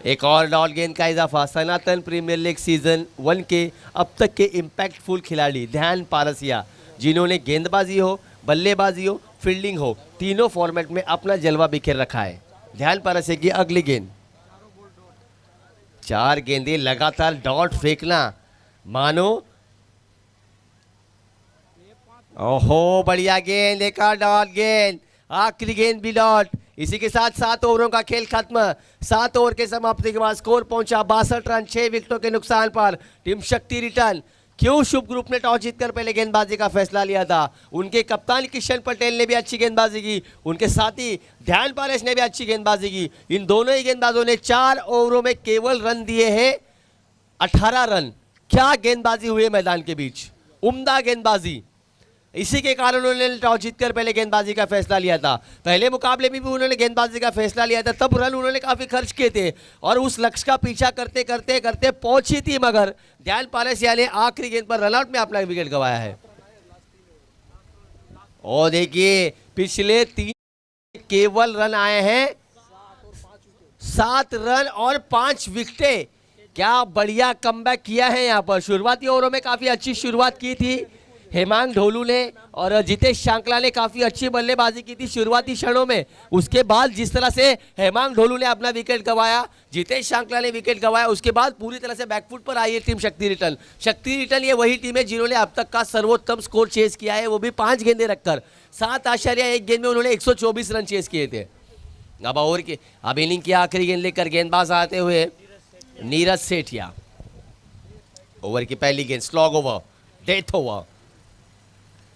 एक और डॉट गेंद का इजाफा। सनातन प्रीमियर लीग सीजन 1 के अब तक के इम्पैक्टफुल खिलाड़ी ध्यान पारसिया, जिन्होंने गेंदबाजी हो, बल्लेबाजी हो, फील्डिंग हो, तीनों फॉर्मेट में अपना जलवा बिखेर रखा है। ध्यान पारसे की अगली गेंद। 4 गेंदें लगातार डॉट फेंकना, मानो ओहो बढ़िया गेंद, एक और डॉट गेंद, आखिरी गेंद भी डॉट। इसी के साथ 7 ओवरों का खेल खत्म। 7 ओवर के समाप्ति के बाद स्कोर पहुंचा 62 रन 6 विकेटों के नुकसान पर। टीम शक्ति रिटर्न। क्यों शुभ ग्रुप ने टॉस जीतकर पहले गेंदबाजी का फैसला लिया था। उनके कप्तान किशन पटेल ने भी अच्छी गेंदबाजी की, उनके साथी ध्यान पारस ने भी अच्छी गेंदबाजी की। इन दोनों ही गेंदबाजों ने 4 ओवरों में केवल रन दिए हैं 18 रन। क्या गेंदबाजी हुई है मैदान के बीच, उम्दा गेंदबाजी। इसी के कारण उन्होंने टॉस जीतकर पहले गेंदबाजी का फैसला लिया था। पहले मुकाबले में भी उन्होंने गेंदबाजी का फैसला लिया था, तब रन उन्होंने काफी खर्च किए थे और उस लक्ष्य का पीछा करते करते करते पहुंची थी, मगर ध्यान पारसिया ने आखिरी गेंद पर रनआउट में अपना विकेट गंवाया है। और देखिए पिछले 3 केवल रन आए हैं 7 रन और 5 विकेटें। क्या बढ़िया कमबैक किया है यहाँ पर। शुरुआती ओवरों में काफी अच्छी शुरुआत की थी हेमांग ढोलू ने और जितेश शांकला ने काफी अच्छी बल्लेबाजी की थी शुरुआती क्षणों में। उसके बाद जिस तरह से हेमांग ढोलू ने अपना विकेट गंवाया, जितेश शांकला ने विकेट गंवाया, उसके बाद पूरी तरह से बैकफुट पर आई है टीम शक्ति रिटर्न। शक्ति रिटर्न ये वही टीम है जिन्होंने अब तक का सर्वोत्तम स्कोर चेस किया है, वो भी 5 गेंदें रखकर। 7.1 गेंद में उन्होंने 124 रन चेस किए थे। अब इनिंग की आखिरी गेंद लेकर गेंदबाज आते हुए नीरज सेठिया। ओवर की पहली गेंद स्लॉग ओवर, डेथ ओवर।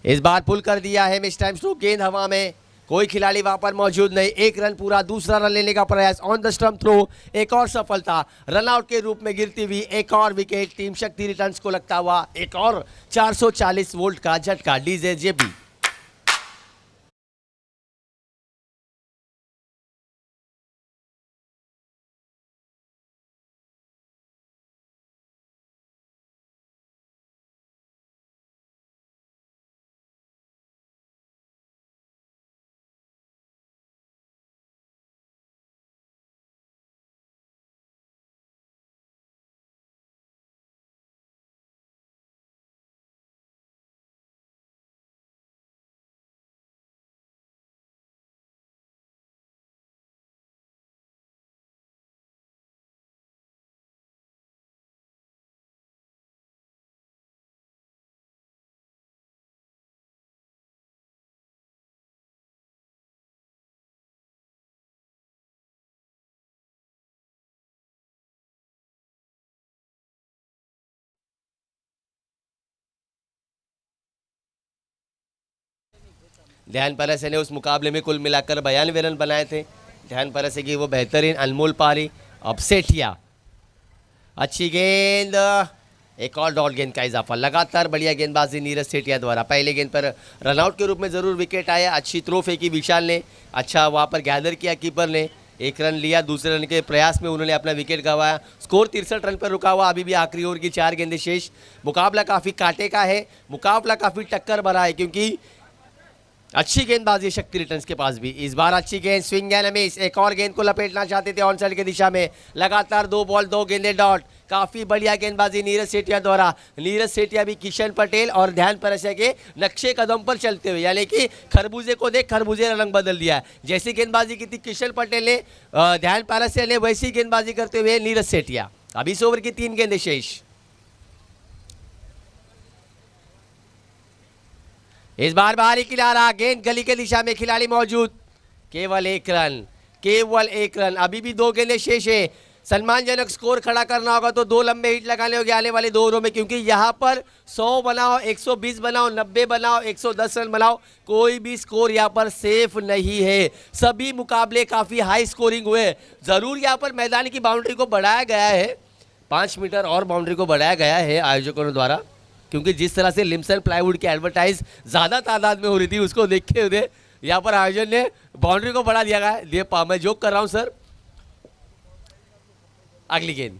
इस बार पुल कर दिया है मिस टाइम स्ट्रोक। गेंद हवा में, कोई खिलाड़ी वहां पर मौजूद नहीं। 1 रन पूरा, दूसरा रन लेने का प्रयास, ऑन द स्टंप थ्रो, एक और सफलता। रनआउट के रूप में गिरती हुई एक और विकेट टीम शक्ति रिटर्न्स को लगता हुआ एक और 440 वोल्ट का झटका। डीजे जेबी। ध्यान पारसे ने उस मुकाबले में कुल मिलाकर 92 रन बनाए थे। ध्यान पारसे की वो बेहतरीन अनमोल पारी। अब सेठिया, अच्छी गेंद, एक और डॉट गेंद का इजाफा। लगातार बढ़िया गेंदबाजी नीरज सेठिया द्वारा। पहले गेंद पर रनआउट के रूप में जरूर विकेट आया। अच्छी थ्रो फेंकी विशाल ने, अच्छा वहां पर गैदर किया कीपर ने, 1 रन लिया। दूसरे रन के प्रयास में उन्होंने अपना विकेट गंवाया। स्कोर 63 रन पर रुका हुआ। अभी भी आखिरी ओवर की 4 गेंदें शेष। मुकाबला काफी कांटे का है, मुकाबला काफी टक्कर भरा है, क्योंकि अच्छी गेंदबाजी शक्ति रिटर्न्स के पास भी। इस बार अच्छी गेंद, स्विंग एंड मिस। एक और गेंद को लपेटना चाहते थे ऑन साइड की दिशा में। लगातार 2 बॉल 2 गेंदें डॉट। काफी बढ़िया गेंदबाजी नीरज सेठिया द्वारा। नीरज सेठिया भी किशन पटेल और ध्यान पारसिया के नक्शे कदम पर चलते हुए, यानी कि खरबूजे को देख खरबूजे ने रंग बदल दिया है। जैसी गेंदबाजी की थी किशन पटेल ने, ध्यान पारसिया ने, वैसी गेंदबाजी करते हुए नीरज सेठिया। अब इस ओवर की 3 गेंदें शेष। इस बार बाहरी किनारा, गेंद गली के दिशा में, खिलाड़ी मौजूद, केवल 1 रन, केवल 1 रन। अभी भी 2 गेंदें शेष है। सम्मानजनक स्कोर खड़ा करना होगा तो 2 लंबे हिट लगाने होंगे आने वाले 2 ओवरों में, क्योंकि यहाँ पर 100 बनाओ, 120 बनाओ, 90 बनाओ, 110 रन बनाओ, कोई भी स्कोर यहाँ पर सेफ नहीं है। सभी मुकाबले काफी हाई स्कोरिंग हुए। जरूर यहाँ पर मैदान की बाउंड्री को बढ़ाया गया है, 5 मीटर और बाउंड्री को बढ़ाया गया है आयोजकों द्वारा, क्योंकि जिस तरह से लिम्सन प्लाईवुड की एडवर्टाइज ज्यादा तादाद में हो रही थी, उसको देखते हुए यहाँ पर आयोजन ने बाउंड्री को बढ़ा दिया गया है। मैं जोक कर रहा हूं सर। अगली गेंद,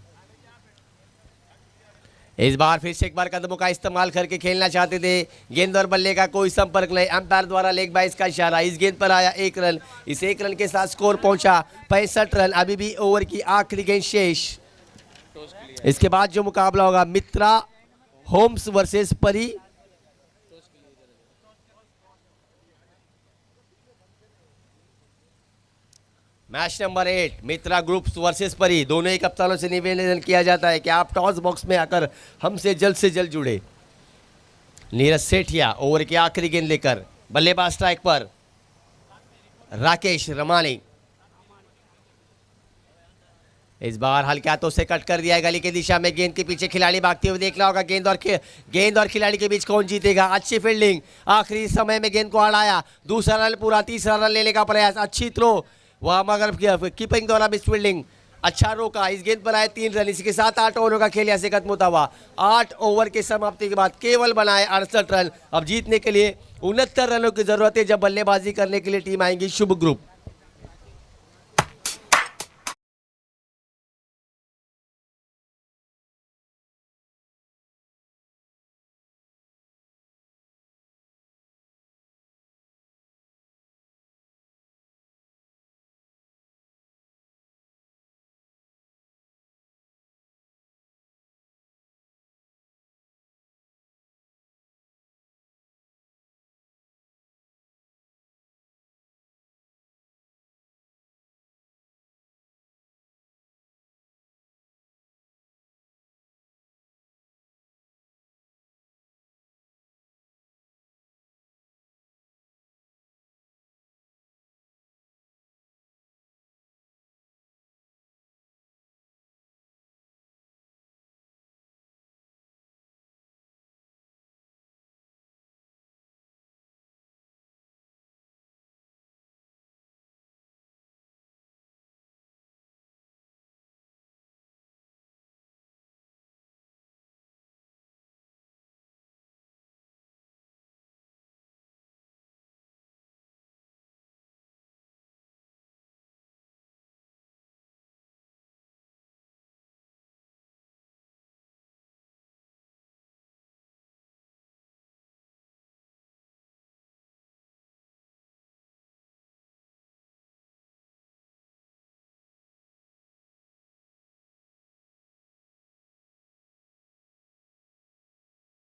इस बार फिर से एक बार कदमों का इस्तेमाल करके खेलना चाहते थे, गेंद और बल्ले का कोई संपर्क नहीं, अंपायर द्वारा लेग बाइस का इशारा, इस गेंद पर आया 1 रन, इस 1 रन के साथ स्कोर पहुंचा 65 रन। अभी भी ओवर की आखिरी गेंद शेष। इसके बाद जो मुकाबला होगा मित्रा होम्स वर्सेस परी। मैच नंबर 8 मित्रा ग्रुप्स वर्सेस परी। दोनों ही कप्तानों से निवेदन किया जाता है कि आप टॉस बॉक्स में आकर हमसे जल्द से जल्द जुड़े। नीरज सेठिया ओवर की आखिरी गेंद लेकर, बल्लेबाज स्ट्राइक पर राकेश रमानी। इस बार हल्के हाथों से कट कर दिया है गली की दिशा में, गेंद के पीछे खिलाड़ी भागते हुए देखना होगा, गेंद और खिलाड़ी के बीच कौन जीतेगा। अच्छी फील्डिंग, आखिरी समय में गेंद को अड़ाया, दूसरा रन पूरा, तीसरा रन लेने का प्रयास, अच्छी थ्रो वह मगर कीपिंग द्वारा मिस फील्डिंग, अच्छा रोका। इस गेंद पर आए 3 रन, इसके साथ 8 ओवरों का खेल यहाँ से खत्म होता हुआ। 8 ओवर की समाप्ति के बाद केवल बनाए 68 रन। अब जीतने के लिए 69 रनों की जरूरत है जब बल्लेबाजी करने के लिए टीम आएंगी शुभ ग्रुप।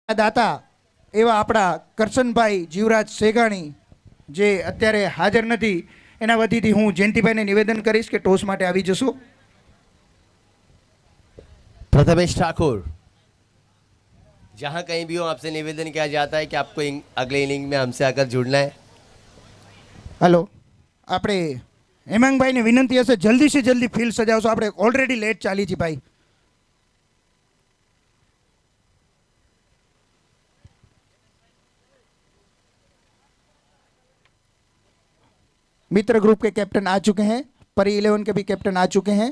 દાતા એવા આપણા કરશનભાઈ જીવરાજ સેગાણી જે અત્યારે હાજર નથી, એના વતીથી હું જયંતિભાઈને નિવેદન કરીશ કે ટોસ માટે આવી જશો. प्रथमेश ठाकुर, जहां कहीं भी हो आपसे निवेदन किया जाता है कि आपको अगले इनिंग में हमसे आकर जुड़ना है। હલો, આપણે હેમાંગભાઈને વિનંતી હશે જલ્દી से જલ્દી ફિલ્ડ સજાવશો, આપણે ઓલરેડી લેટ ચાલી છે ભાઈ. मित्र ग्रुप के कैप्टन आ चुके हैं, परी 11 के भी कैप्टन आ चुके हैं.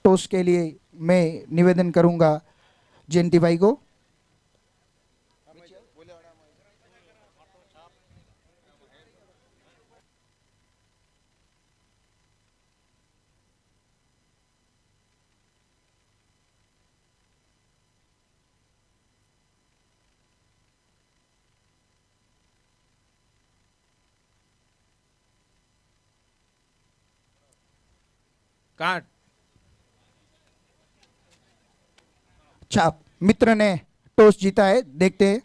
टॉस के लिए मैं निवेदन करूंगा जयंती भाई को. काट छाप. मित्र ने टॉस जीता है, देखते हैं.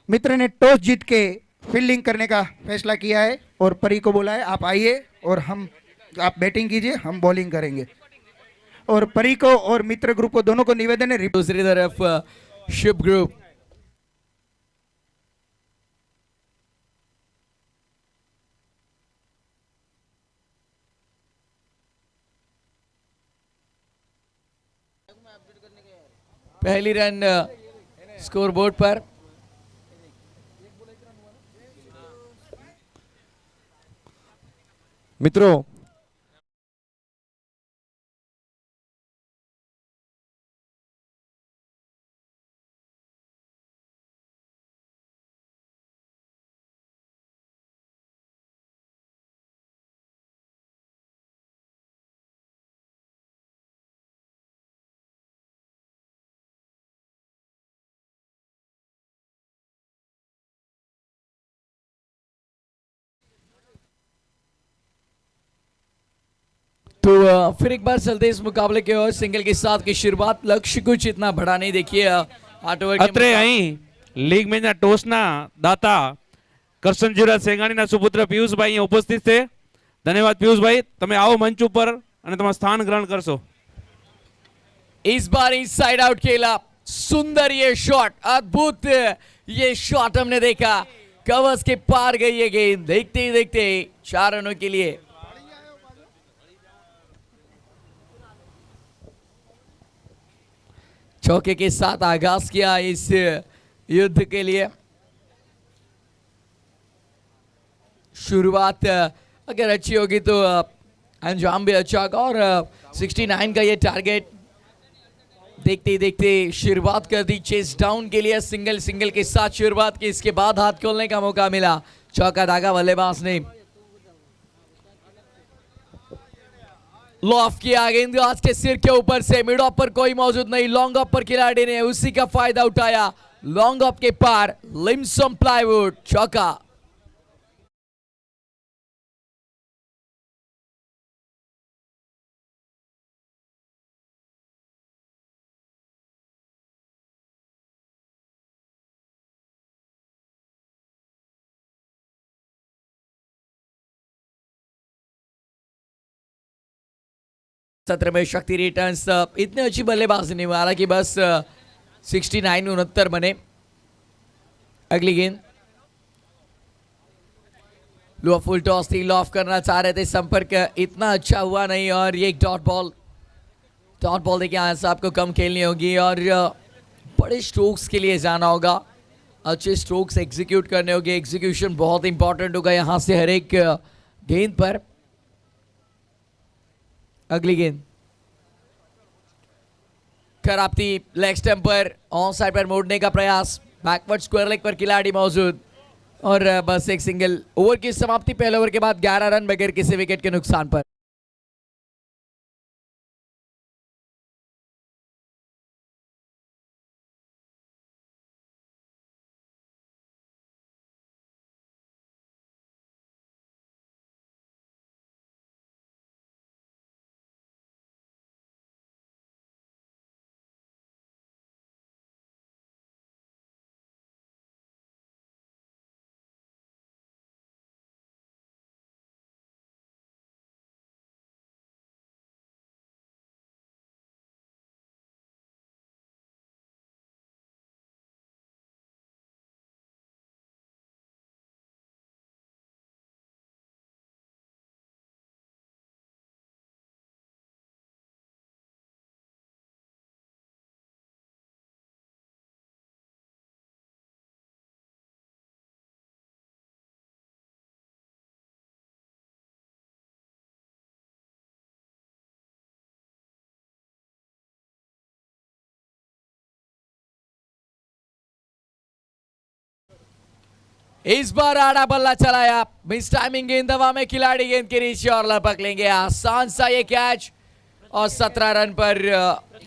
मित्र ने टॉस जीत के फील्डिंग करने का फैसला किया है और परी को बोला है आप आइए और आप बैटिंग कीजिए, हम बॉलिंग करेंगे. और परी को और मित्र ग्रुप को दोनों को निवेदन है. दूसरी तरफ शुभ ग्रुप पहली रन स्कोर बोर्ड पर. મિત્રો तो फिर एक बार चलते इस मुकाबले के और सिंगल के साथ की शुरुआत लक्ष्य कुछ इतना बड़ा नहीं देखिए 8 ओवर અત્રે અહીં લીગ મેચના ટોસના દાતા કરશનજીરા સેંગાણીના સુપુત્ર પિયુષભાઈ અહીં ઉપસ્થિત છે. ધન્યવાદ પિયુષભાઈ, તમે આવો મંચ ઉપર અને તમારું સ્થાન ગ્રહણ કરશો. इस बार इनसाइड आउट खेला, सुंदर ये शॉट, अद्भुत ये शॉट हमने देखा, कवर्स के पार गई ये गेंद, देखते ही देखते 4 रनों के लिए चौके के साथ आगाज किया इस युद्ध के लिए. शुरुआत अगर अच्छी होगी तो अंजाम भी अच्छा होगा और 69 का ये टारगेट देखते ही देखते शुरुआत कर दी चेस डाउन के लिए. सिंगल के साथ शुरुआत की, इसके बाद हाथ खोलने का मौका मिला, चौका दागा बल्लेबाज ने. लॉफ किया गेंदबाज के सिर के ऊपर से, मिड ऑफ पर कोई मौजूद नहीं, लॉन्ग ऑफ पर खिलाड़ी ने उसी का फायदा उठाया, लॉन्ग ऑफ के पार लिम्सम प्लाईवुड, चौका. सत्र में शक्ति रिटर्न्स इतने अच्छी बल्लेबाजी नहीं हुआ, हालांकि बस 69 बने. अगली गेंद लो फुल टॉस थी, लॉफ करना चाह रहे थे, संपर्क इतना अच्छा हुआ नहीं और ये एक डॉट बॉल देखिए यहाँ साहब को कम खेलनी होगी और बड़े स्ट्रोक्स के लिए जाना होगा, अच्छे स्ट्रोक्स एग्जीक्यूट करने होंगे. एग्जीक्यूशन बहुत इंपॉर्टेंट होगा यहाँ से हर एक गेंद पर. अगली गेंद खराब थी, लेग स्टंप पर ऑन साइड पर मोड़ने का प्रयास, बैकवर्ड स्क्वायर लेग पर खिलाड़ी मौजूद और बस एक सिंगल. ओवर की समाप्ति पहले ओवर के बाद 11 रन बगैर किसी विकेट के नुकसान पर. इस बार आड़ा बल्ला चलाया, मिस टाइमिंग गेंद हवा में, खिलाड़ी गेंद के नीचे और लपक लेंगे, आसान सा ये कैच और 17 रन पर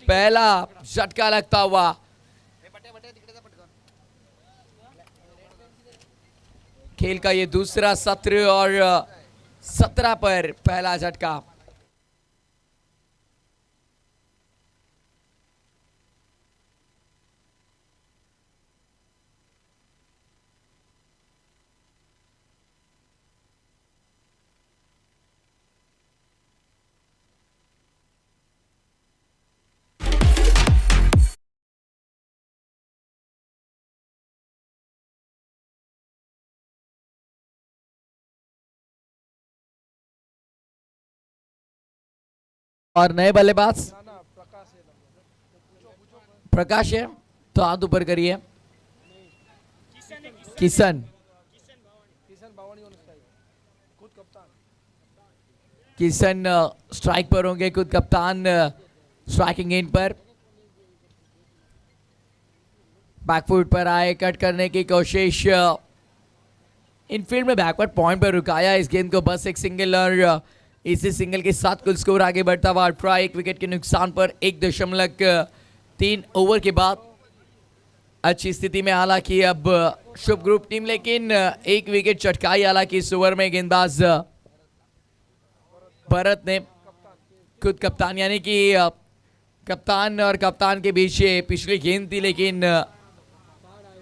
पहला झटका लगता हुआ. खेल का ये दूसरा सत्र और 17 पर पहला झटका. और नए बल्लेबाज प्रकाश है तो हाथ ऊपर करिए. किशन स्ट्राइक पर होंगे, खुद कप्तान स्ट्राइकिंग एंड पर. बैकफुट पर आए, कट करने की कोशिश, इनफील्ड में बैकवर्ड पॉइंट पर रुकाया इस गेंद को, बस एक सिंगल और इसी सिंगल के साथ कुल स्कोर आगे बढ़ता हुआ 18, 1 विकेट के नुकसान पर 1.3 ओवर के बाद अच्छी स्थिति में. हालांकि अब शुभ ग्रुप टीम लेकिन 1 विकेट चटकाई, हालांकि इस ओवर में गेंदबाज भरत ने खुद कप्तान यानी कि कप्तान और कप्तान के बीच ये पिछली गेंद थी, लेकिन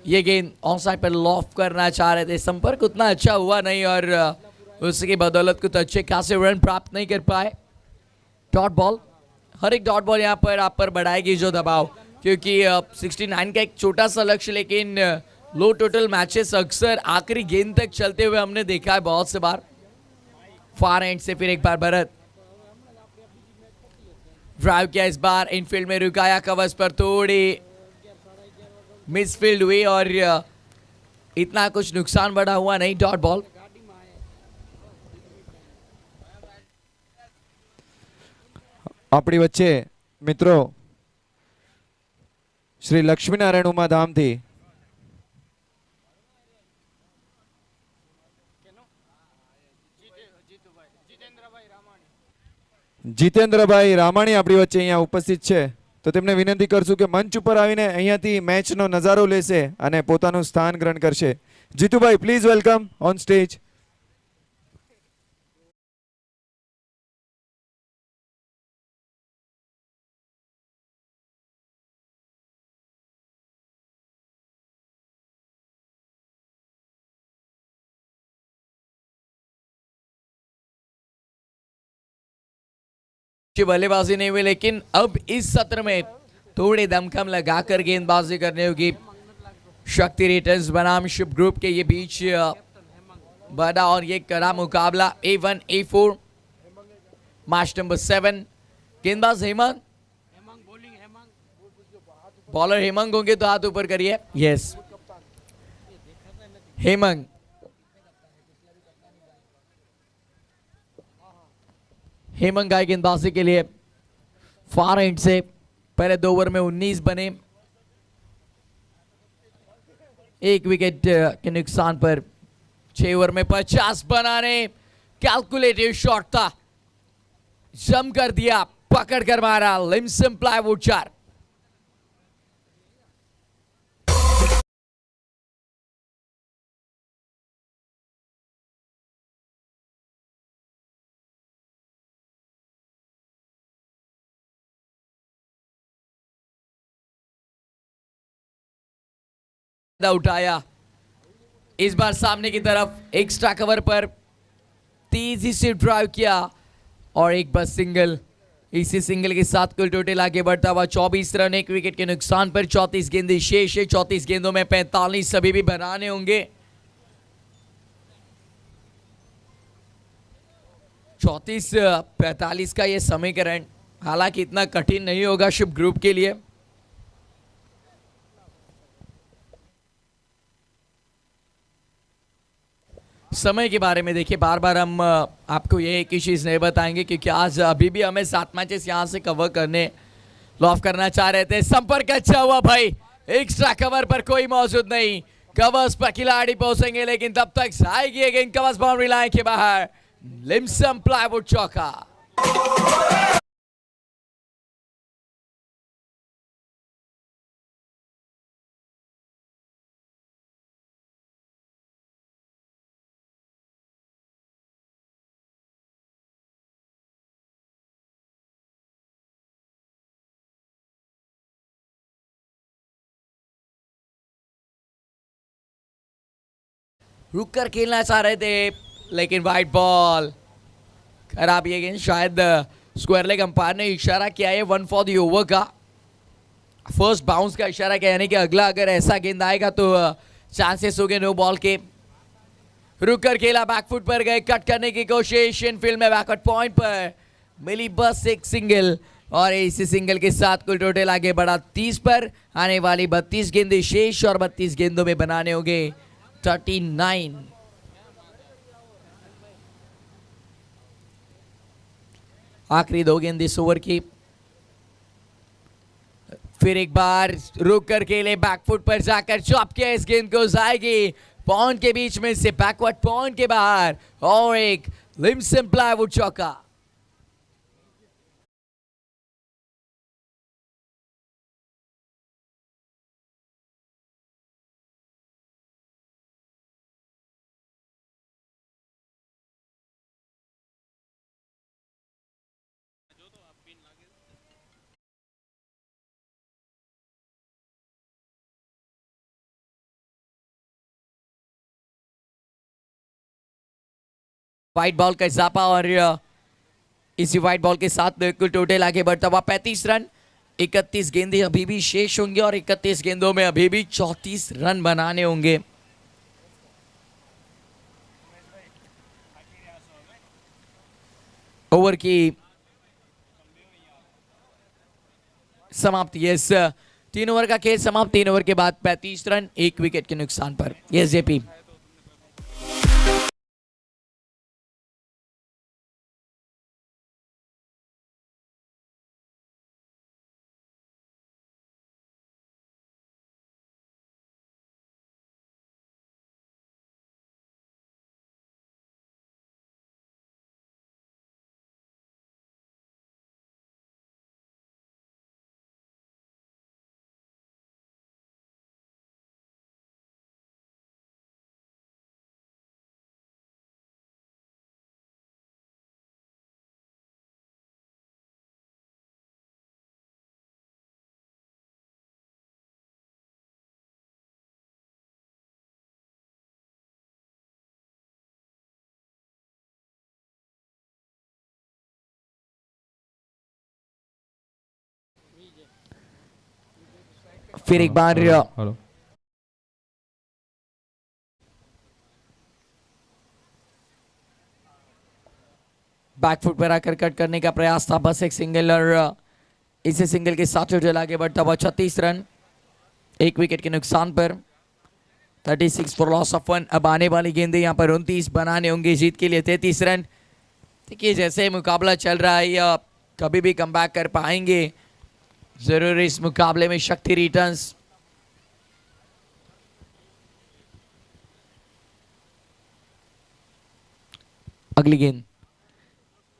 ये गेंद ऑन साइड पर लॉफ करना चाह रहे थे। संपर्क उतना अच्छा हुआ नहीं और उसकी बदौलत कुछ अच्छे खासे रन प्राप्त नहीं कर पाए। डॉट बॉल, हर एक डॉट बॉल यहाँ पर आप पर बढ़ाएगी जो दबाव, क्योंकि 69 का एक छोटा सा लक्ष्य, लेकिन लो टोटल मैचेस अक्सर आखिरी गेंद तक चलते हुए हमने देखा है बहुत से बार। फार एंड से फिर एक बार भरत ड्राइव किया, इस बार इनफील्ड में रुकाया, कवर्स पर थोड़ी मिसफील्ड हुई और इतना कुछ नुकसान बढ़ा हुआ नहीं। Dot ball. આપણી વચ્ચે મિત્રો શ્રી લક્ષ્મીનારાયણ ઉમાધામથી જીતેન્દ્રભાઈ રામાણી આપણી વચ્ચે અહીંયા ઉપસ્થિત છે, તો તેમને વિનંતી કરશું કે મંચ ઉપર આવીને અહીંયાથી મેચનો નજારો લેશે અને પોતાનું સ્થાન ગ્રહણ કરશે. Jitubhai, please welcome on stage. बल्लेबाजी नहीं हुई, लेकिन अब इस सत्र में थोड़े दमखम लगाकर गेंदबाजी करने होगी। शक्ति रिटर्न्स बनाम शिप ग्रुप के ये बीच बड़ा और ये कड़ा मुकाबला। A1 A4 match number 7। गेंदबाज हेमंग, बॉलर हेमंग होंगे तो हाथ ऊपर करिए। यस, हेमंग। हेमंग का गेंदबाजी के लिए फार एंड से पहले 2 ओवर में 19 बने, 1 विकेट के नुकसान पर 6 ओवर में 50 बनाने। कैलकुलेटिव शॉट था, जम कर दिया, पकड़ कर मारा लिम्सन प्लाईवुड 4। उठाया, इस बार सामने की तरफ एक्स्ट्रा कवर पर तेजी से ड्राइव किया और एक बस सिंगल। इसी सिंगल के साथ कुल टोटल आगे बढ़ता हुआ 24 रन, 1 विकेट के नुकसान पर 34 गेंदें शेष है। 34 गेंदों में 45 सभी भी बनाने होंगे। 34-45 का ये समीकरण हालांकि इतना कठिन नहीं होगा शिप ग्रुप के लिए। समय के बारे में देखिए, बार बार हम आपको ये एक ही चीज़ नहीं बताएंगे, क्योंकि आज अभी भी हमें 7 मैचेस यहाँ से कवर करने लॉफ करना चाह रहे थे। संपर्क अच्छा हुआ भाई, एक्स्ट्रा कवर पर कोई मौजूद नहीं, कवर्स पर खिलाड़ी पहुंचेंगे, लेकिन तब तक आएगी गेंद कवर्स बाउंड्री लाइन के बाहर। लिम्सन प्लाईवुड चौका। रुक कर खेलना चाह रहे थे, लेकिन वाइट बॉल खराब। ये गेंद शायद स्क्वायर लेग अंपायर ने इशारा किया है 1 फॉर द ओवर का, फर्स्ट बाउंस का इशारा किया, यानी कि अगला अगर ऐसा गेंद आएगा तो चांसेस हो गए नो बॉल के। रुक कर खेला, बैकफुट पर गए, कट करने की कोशिश, इनफील्ड में बैकवर्ड पॉइंट पर मिली बस एक सिंगल और इसी सिंगल के साथ कुल टोटल आगे बढ़ा 30 पर। आने वाली 32 गेंदें शेष और 32 गेंदों में बनाने होंगे 39। आखिरी 2 गेंद इस ओवर की। फिर एक बार रुक कर खेले, बैकफुट पर जाकर चॉप किया, इस गेंद को जाएगी पॉइंट के बीच में से बैकवर्ड पॉइंट के बाहर और एक लिम्सन प्लाईवुड चौका। व्हाइट बॉल का इजाफा और इसी व्हाइट बॉल के साथ बिल्कुल टोटल आगे बढ़ता हुआ 35 रन। 31 गेंदें अभी भी शेष होंगे और 31 गेंदों में अभी भी 34 रन बनाने होंगे। ओवर की समाप्ति। यस, 3 ओवर का खेल समाप्त। 3 ओवर के बाद 35 रन 1 विकेट के नुकसान पर। Yes JP. फिर एक बार हेलो बैकफुट पर आकर कट करने का प्रयास था, बस एक सिंगल और इसे सिंगल के साथ टोटल आगे बढ़ता हुआ 36 रन 1 विकेट के नुकसान पर। 36 फॉर लॉस ऑफ 1। अब आने वाली गेंदें यहाँ पर 29 बनाने होंगे जीत के लिए 33 रन। देखिए जैसे मुकाबला चल रहा है या कभी भी कम बैक कर पाएंगे जरूर इस मुकाबले में शक्ति रिटर्न्स। अगली गेंद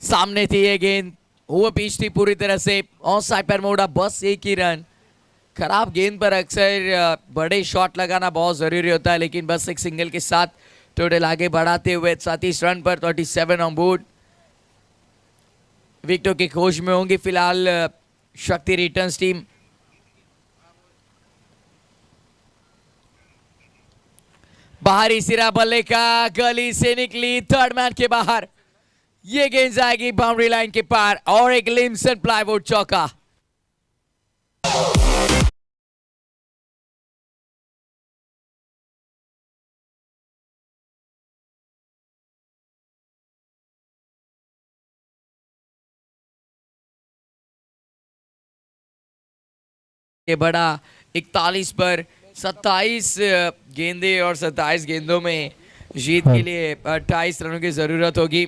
सामने थी, ये गेंद वो पिच थी पूरी तरह से ऑन साइड पर मोड़ा, बस एक ही रन। खराब गेंद पर अक्सर बड़े शॉट लगाना बहुत जरूरी होता है, लेकिन बस एक सिंगल के साथ टोटल आगे बढ़ाते हुए 37 रन पर 37 ऑन बोर्ड। विकेटों की खोज में होंगी फिलहाल शक्ति रिटर्न्स टीम। बाहरी सिरा बल्ले का गली से निकली, थर्ड मैन के बाहर। ये गेंद जाएगी बाउंड्री लाइन के पार और एक लिम्सन प्लाईवुड चौका। के बड़ा 41 पर 27 गेंदे और 27 गेंदों में जीत के लिए 28 रनों की जरूरत होगी।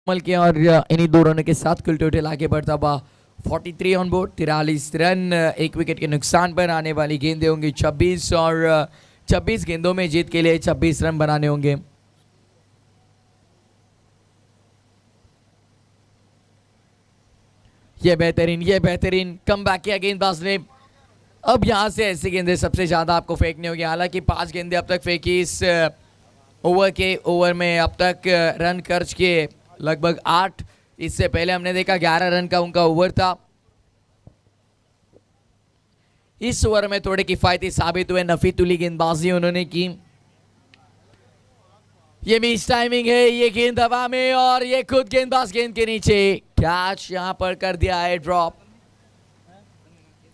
के और इन्हीं दो रनों के साथ कुल टोटल आगे बढ़ता हुआ 43 ऑन बोर्ड। 43 रन 1 विकेट के नुकसान पर। आने वाली गेंदें होंगी 26 और 26 गेंदों में जीत के लिए 26 रन बनाने होंगे। ये बेहतरीन कम बैक किया गेंदबाज ने। अब यहां से ऐसी गेंदें सबसे ज्यादा आपको फेंकनी होगी। हालांकि 5 गेंदें अब तक फेंकी इस ओवर में, अब तक रन खर्च किए लगभग 8। इससे पहले हमने देखा 11 रन का उनका ओवर था। इस ओवर में थोड़े किफायती साबित हुए, नफीतुली गेंदबाजी उन्होंने की। ये मिस टाइमिंग है, ये गेंद हवा में और ये खुद गेंदबाज गेंद के नीचे। कैच यहां पर कर दिया है ड्रॉप।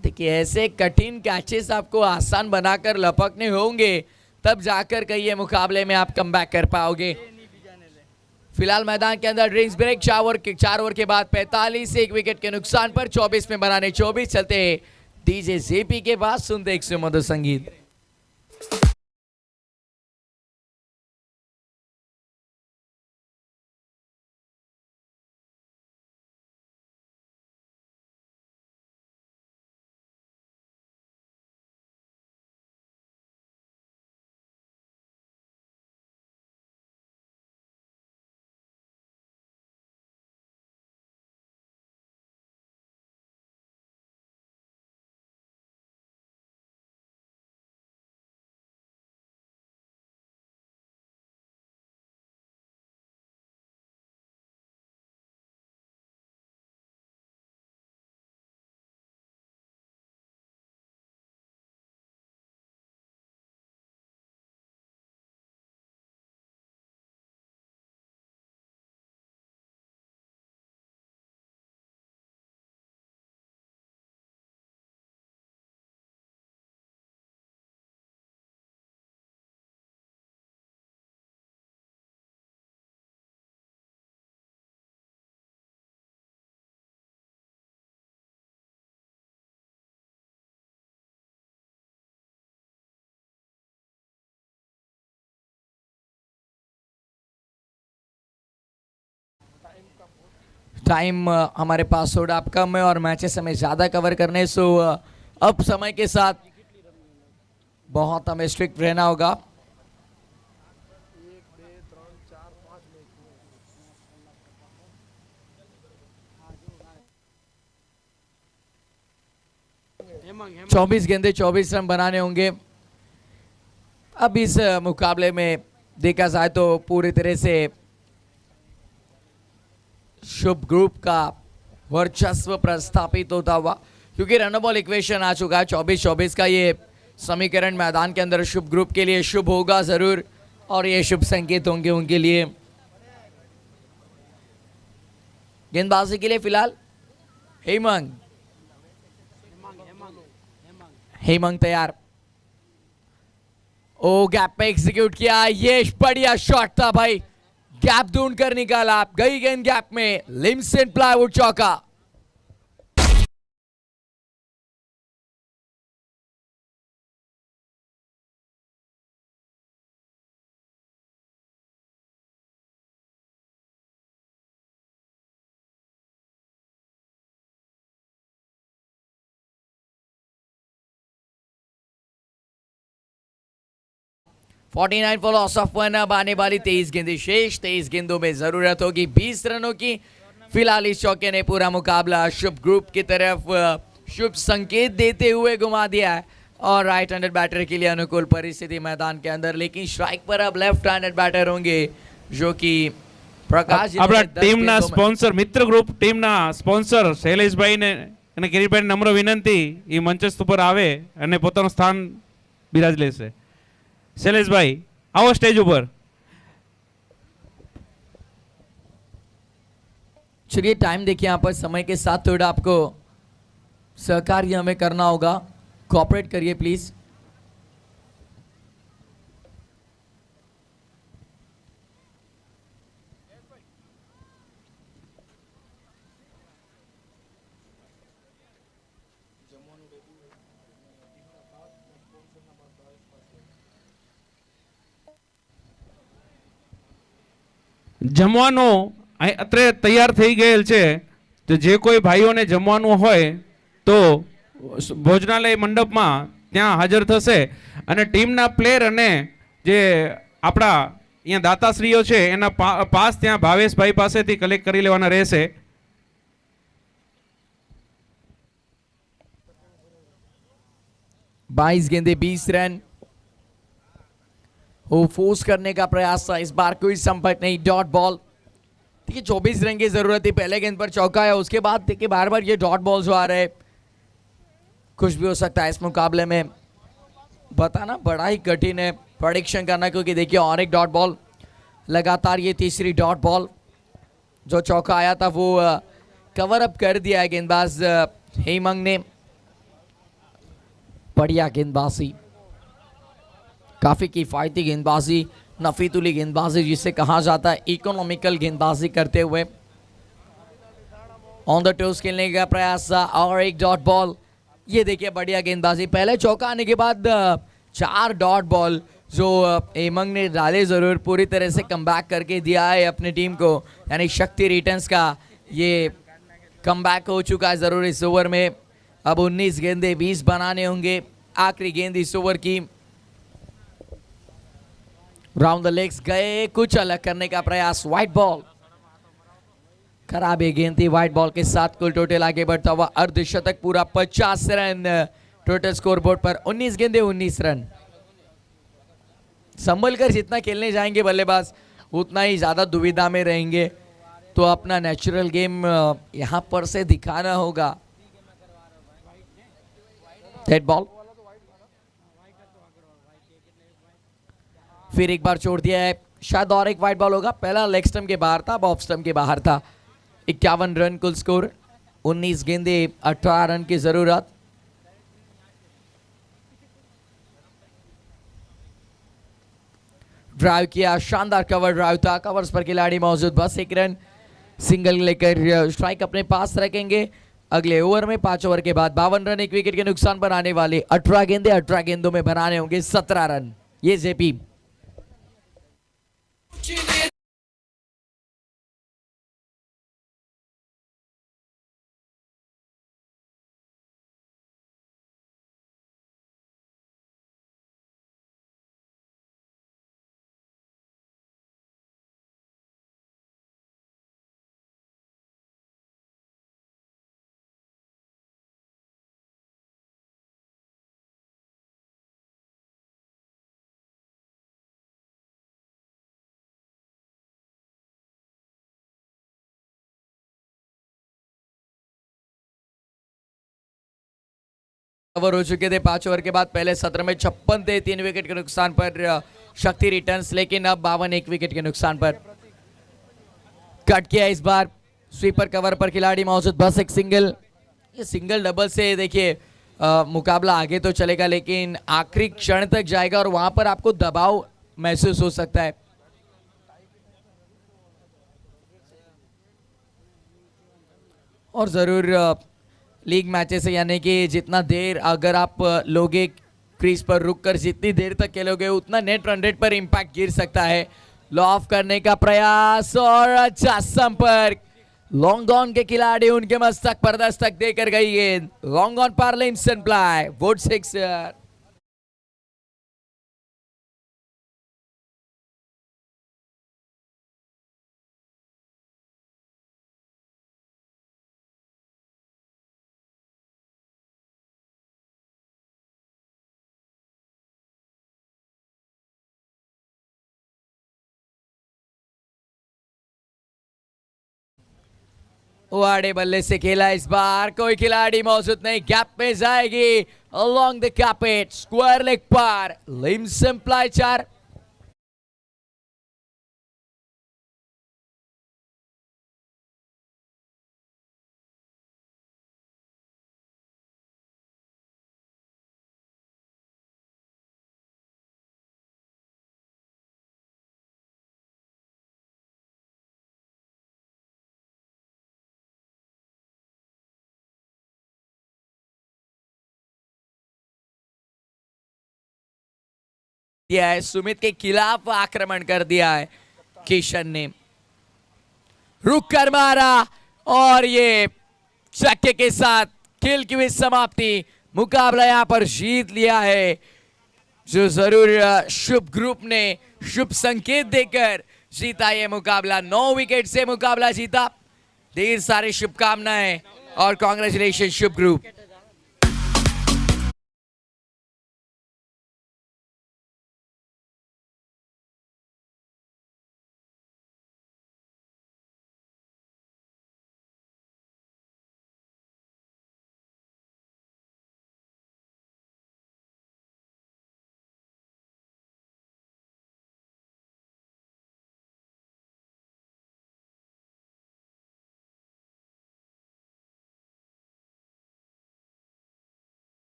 देखिए ऐसे कठिन कैचेस आपको आसान बनाकर लपकने होंगे तब जाकर कहीं ये मुकाबले में आप कम बैक कर पाओगे। फिलहाल मैदान के अंदर ड्रिंक्स ब्रेक। 4 ओवर के बाद 45 1 विकेट के नुकसान पर 24 में बनाने 24 चलते डीजे जेपी के बाद सुनते एक सुमधुर संगीत। टाइम हमारे पास थोड़ा अब कम है और मैचेस हमें ज़्यादा कवर करने, सो अब समय के साथ बहुत हमें स्ट्रिक्ट रहना होगा। चौबीस गेंदे 24 रन बनाने होंगे। अब इस मुकाबले में देखा जाए तो पूरी तरह से शुभ ग्रुप का वर्चस्व प्रस्थापित होता हुआ, क्योंकि रन बॉल इक्वेशन आ चुका है 24-24 का। ये समीकरण मैदान के अंदर शुभ ग्रुप के लिए शुभ होगा जरूर, और ये शुभ संकेत होंगे उनके लिए। गेंदबाजी के लिए फिलहाल हेमंग तैयार। ओ गैप पे एग्जीक्यूट किया, ये बढ़िया शॉट था भाई, गैप ढूंढ कर निकाला, गई गेंद गैप में, लिम्सन प्लाईवुड चौका। $49 for loss of 1। अब आने वाली 23 गेंदें शेष, 23 गेंदों में जरूरत होगी 20 रनों की। फिलहाल इस चौके ने पूरा मुकाबला शुभ ग्रुप की तरफ शुभ संकेत देते हुए घुमा दिया है, और राइट हैंडेड बैटर के लिए अनुकूल परिस्थिति मैदान के अंदर। लेकिन स्ट्राइक पर अब लेफ्ट हैंडेड बैटर होंगे, जो कि प्रकाश આપણા ટીમના સ્પોન્સર મિત્ર ગ્રુપ ટીમના સ્પોન્સર શૈલેષભાઈ ને અને કિરીટભાઈ નમ્ર વિનંતી એ મંચસ્થ ઉપર આવે અને પોતાનું સ્થાન બિરાજ લેશે। શૈલેષભાઈ आओ स्टेज ऊपर। चलिए टाइम देखिए, यहाँ पर समय के साथ थोड़ा आपको सहकार्य हमें करना होगा, कोऑपरेट करिए प्लीज। જમવાનું અત્રે તૈયાર થઈ ગયેલ છે, તો જે કોઈ ભાઈઓને જમવાનું હોય તો ભોજનાલય મંડપમાં ત્યાં હાજર થશે, અને ટીમના પ્લેયર અને જે આપણા અહીંયા દાતાશ્રીઓ છે એના પાસ ત્યાં ભાવેશભાઈ પાસેથી કલેક્ટ કરી લેવાના રહેશે। 22 गेंदे 20 रन। वो फोर्स करने का प्रयास था, इस बार कोई संपर्क नहीं, डॉट बॉल। देखिए 24 रन की जरूरत थी, पहले गेंद पर चौका है, उसके बाद देखिए बार बार ये डॉट बॉल जो आ रहे, कुछ भी हो सकता है इस मुकाबले में। बताना बड़ा ही कठिन है प्रेडिक्शन करना, क्योंकि देखिए और एक डॉट बॉल लगातार, ये तीसरी डॉट बॉल, जो चौका आया था वो कवर अप कर दिया है गेंदबाज हेमंग ने। बढ़िया गेंदबाजी, काफी किफायती गेंदबाजी, नफीतुली गेंदबाजी जिसे कहा जाता है, इकोनॉमिकल गेंदबाजी करते हुए ऑन द टोस खेलने का प्रयास, और एक डॉट बॉल। ये देखिए बढ़िया गेंदबाजी, पहले चौका आने के बाद 4 डॉट बॉल जो हेमंग ने डाले, जरूर पूरी तरह से कमबैक करके दिया है अपनी टीम को, यानी शक्ति रिटर्न्स का ये कमबैक हो चुका है जरूर इस ओवर में। अब 19 गेंदे 20 बनाने होंगे, आखिरी गेंद इस ओवर की। राउंड द लेग्स गए, कुछ अलग करने का प्रयास, व्हाइट बॉल, खराब ये गेंद थी। व्हाइट बॉल के साथ कुल टोटल आगे बढ़ता हुआ अर्धशतक पूरा 50 रन टोटल स्कोर बोर्ड पर। 19 गेंदे 19 रन। संभल कर जितना खेलने जाएंगे बल्लेबाज, उतना ही ज्यादा दुविधा में रहेंगे, तो अपना नेचुरल गेम यहां पर से दिखाना होगा। डेड बॉल, फिर एक बार छोड़ दिया है, शायद और एक वाइड बॉल होगा। पहला लेग स्टंप के बाहर था, ऑफ स्टंप के बाहर था। 51 रन कुल स्कोर, 19 गेंदे 18 रन की जरूरत। ड्राइव किया, शानदार कवर ड्राइव था, कवर्स पर खिलाड़ी मौजूद, बस 1 रन सिंगल लेकर स्ट्राइक अपने पास रखेंगे। अगले ओवर में 5 ओवर के बाद 52 रन एक विकेट के नुकसान पर आने वाले। 18 गेंदों में बनाने होंगे 17 रन। ये जेपी ओवर हो चुके थे 5 ओवर के बाद। पहले सत्र में 56 थे 3 विकेट के नुकसान पर शक्ति रिटर्न्स, लेकिन अब 52 1 विकेट के नुकसान पर। कट किया इस बार, स्वीपर कवर पर खिलाड़ी मौजूद, बस एक सिंगल। ये सिंगल डबल से देखिए मुकाबला आगे तो चलेगा, लेकिन आखिरी क्षण तक जाएगा और वहां पर आपको दबाव महसूस हो सकता है। और जरूर लीग मैचेस है, यानी कि जितना देर अगर आप लोगे क्रीज पर रुककर, जितनी देर तक खेलोगे उतना नेट रन रेट पर इंपैक्ट गिर सकता है। लॉ ऑफ करने का प्रयास और अच्छा संपर्क। लॉन्ग ऑन के खिलाड़ी उनके मस्तक पर दस्तक देकर गई गेंद। लॉन्ग ऑन पर लिम्सन प्लाई, वुड सिक्सर। वाड़े बल्ले से खेला इस बार, कोई खिलाड़ी मौजूद नहीं, गैप में जाएगी अलोंग द कैपेट, स्क्वायर लेग पर लिम्सन प्लाई 4। दिया है, सुमित के खिलाफ आक्रमण कर दिया है किशन ने, रुक कर मारा और ये छक्के के साथ खेल की हुई समाप्ति। मुकाबला यहां पर जीत लिया है, जो जरूर शुभ ग्रुप ने शुभ संकेत देकर जीता ये मुकाबला। 9 विकेट से मुकाबला जीता। ढेर सारी शुभकामनाएं और कांग्रेचुलेशन शुभ ग्रुप।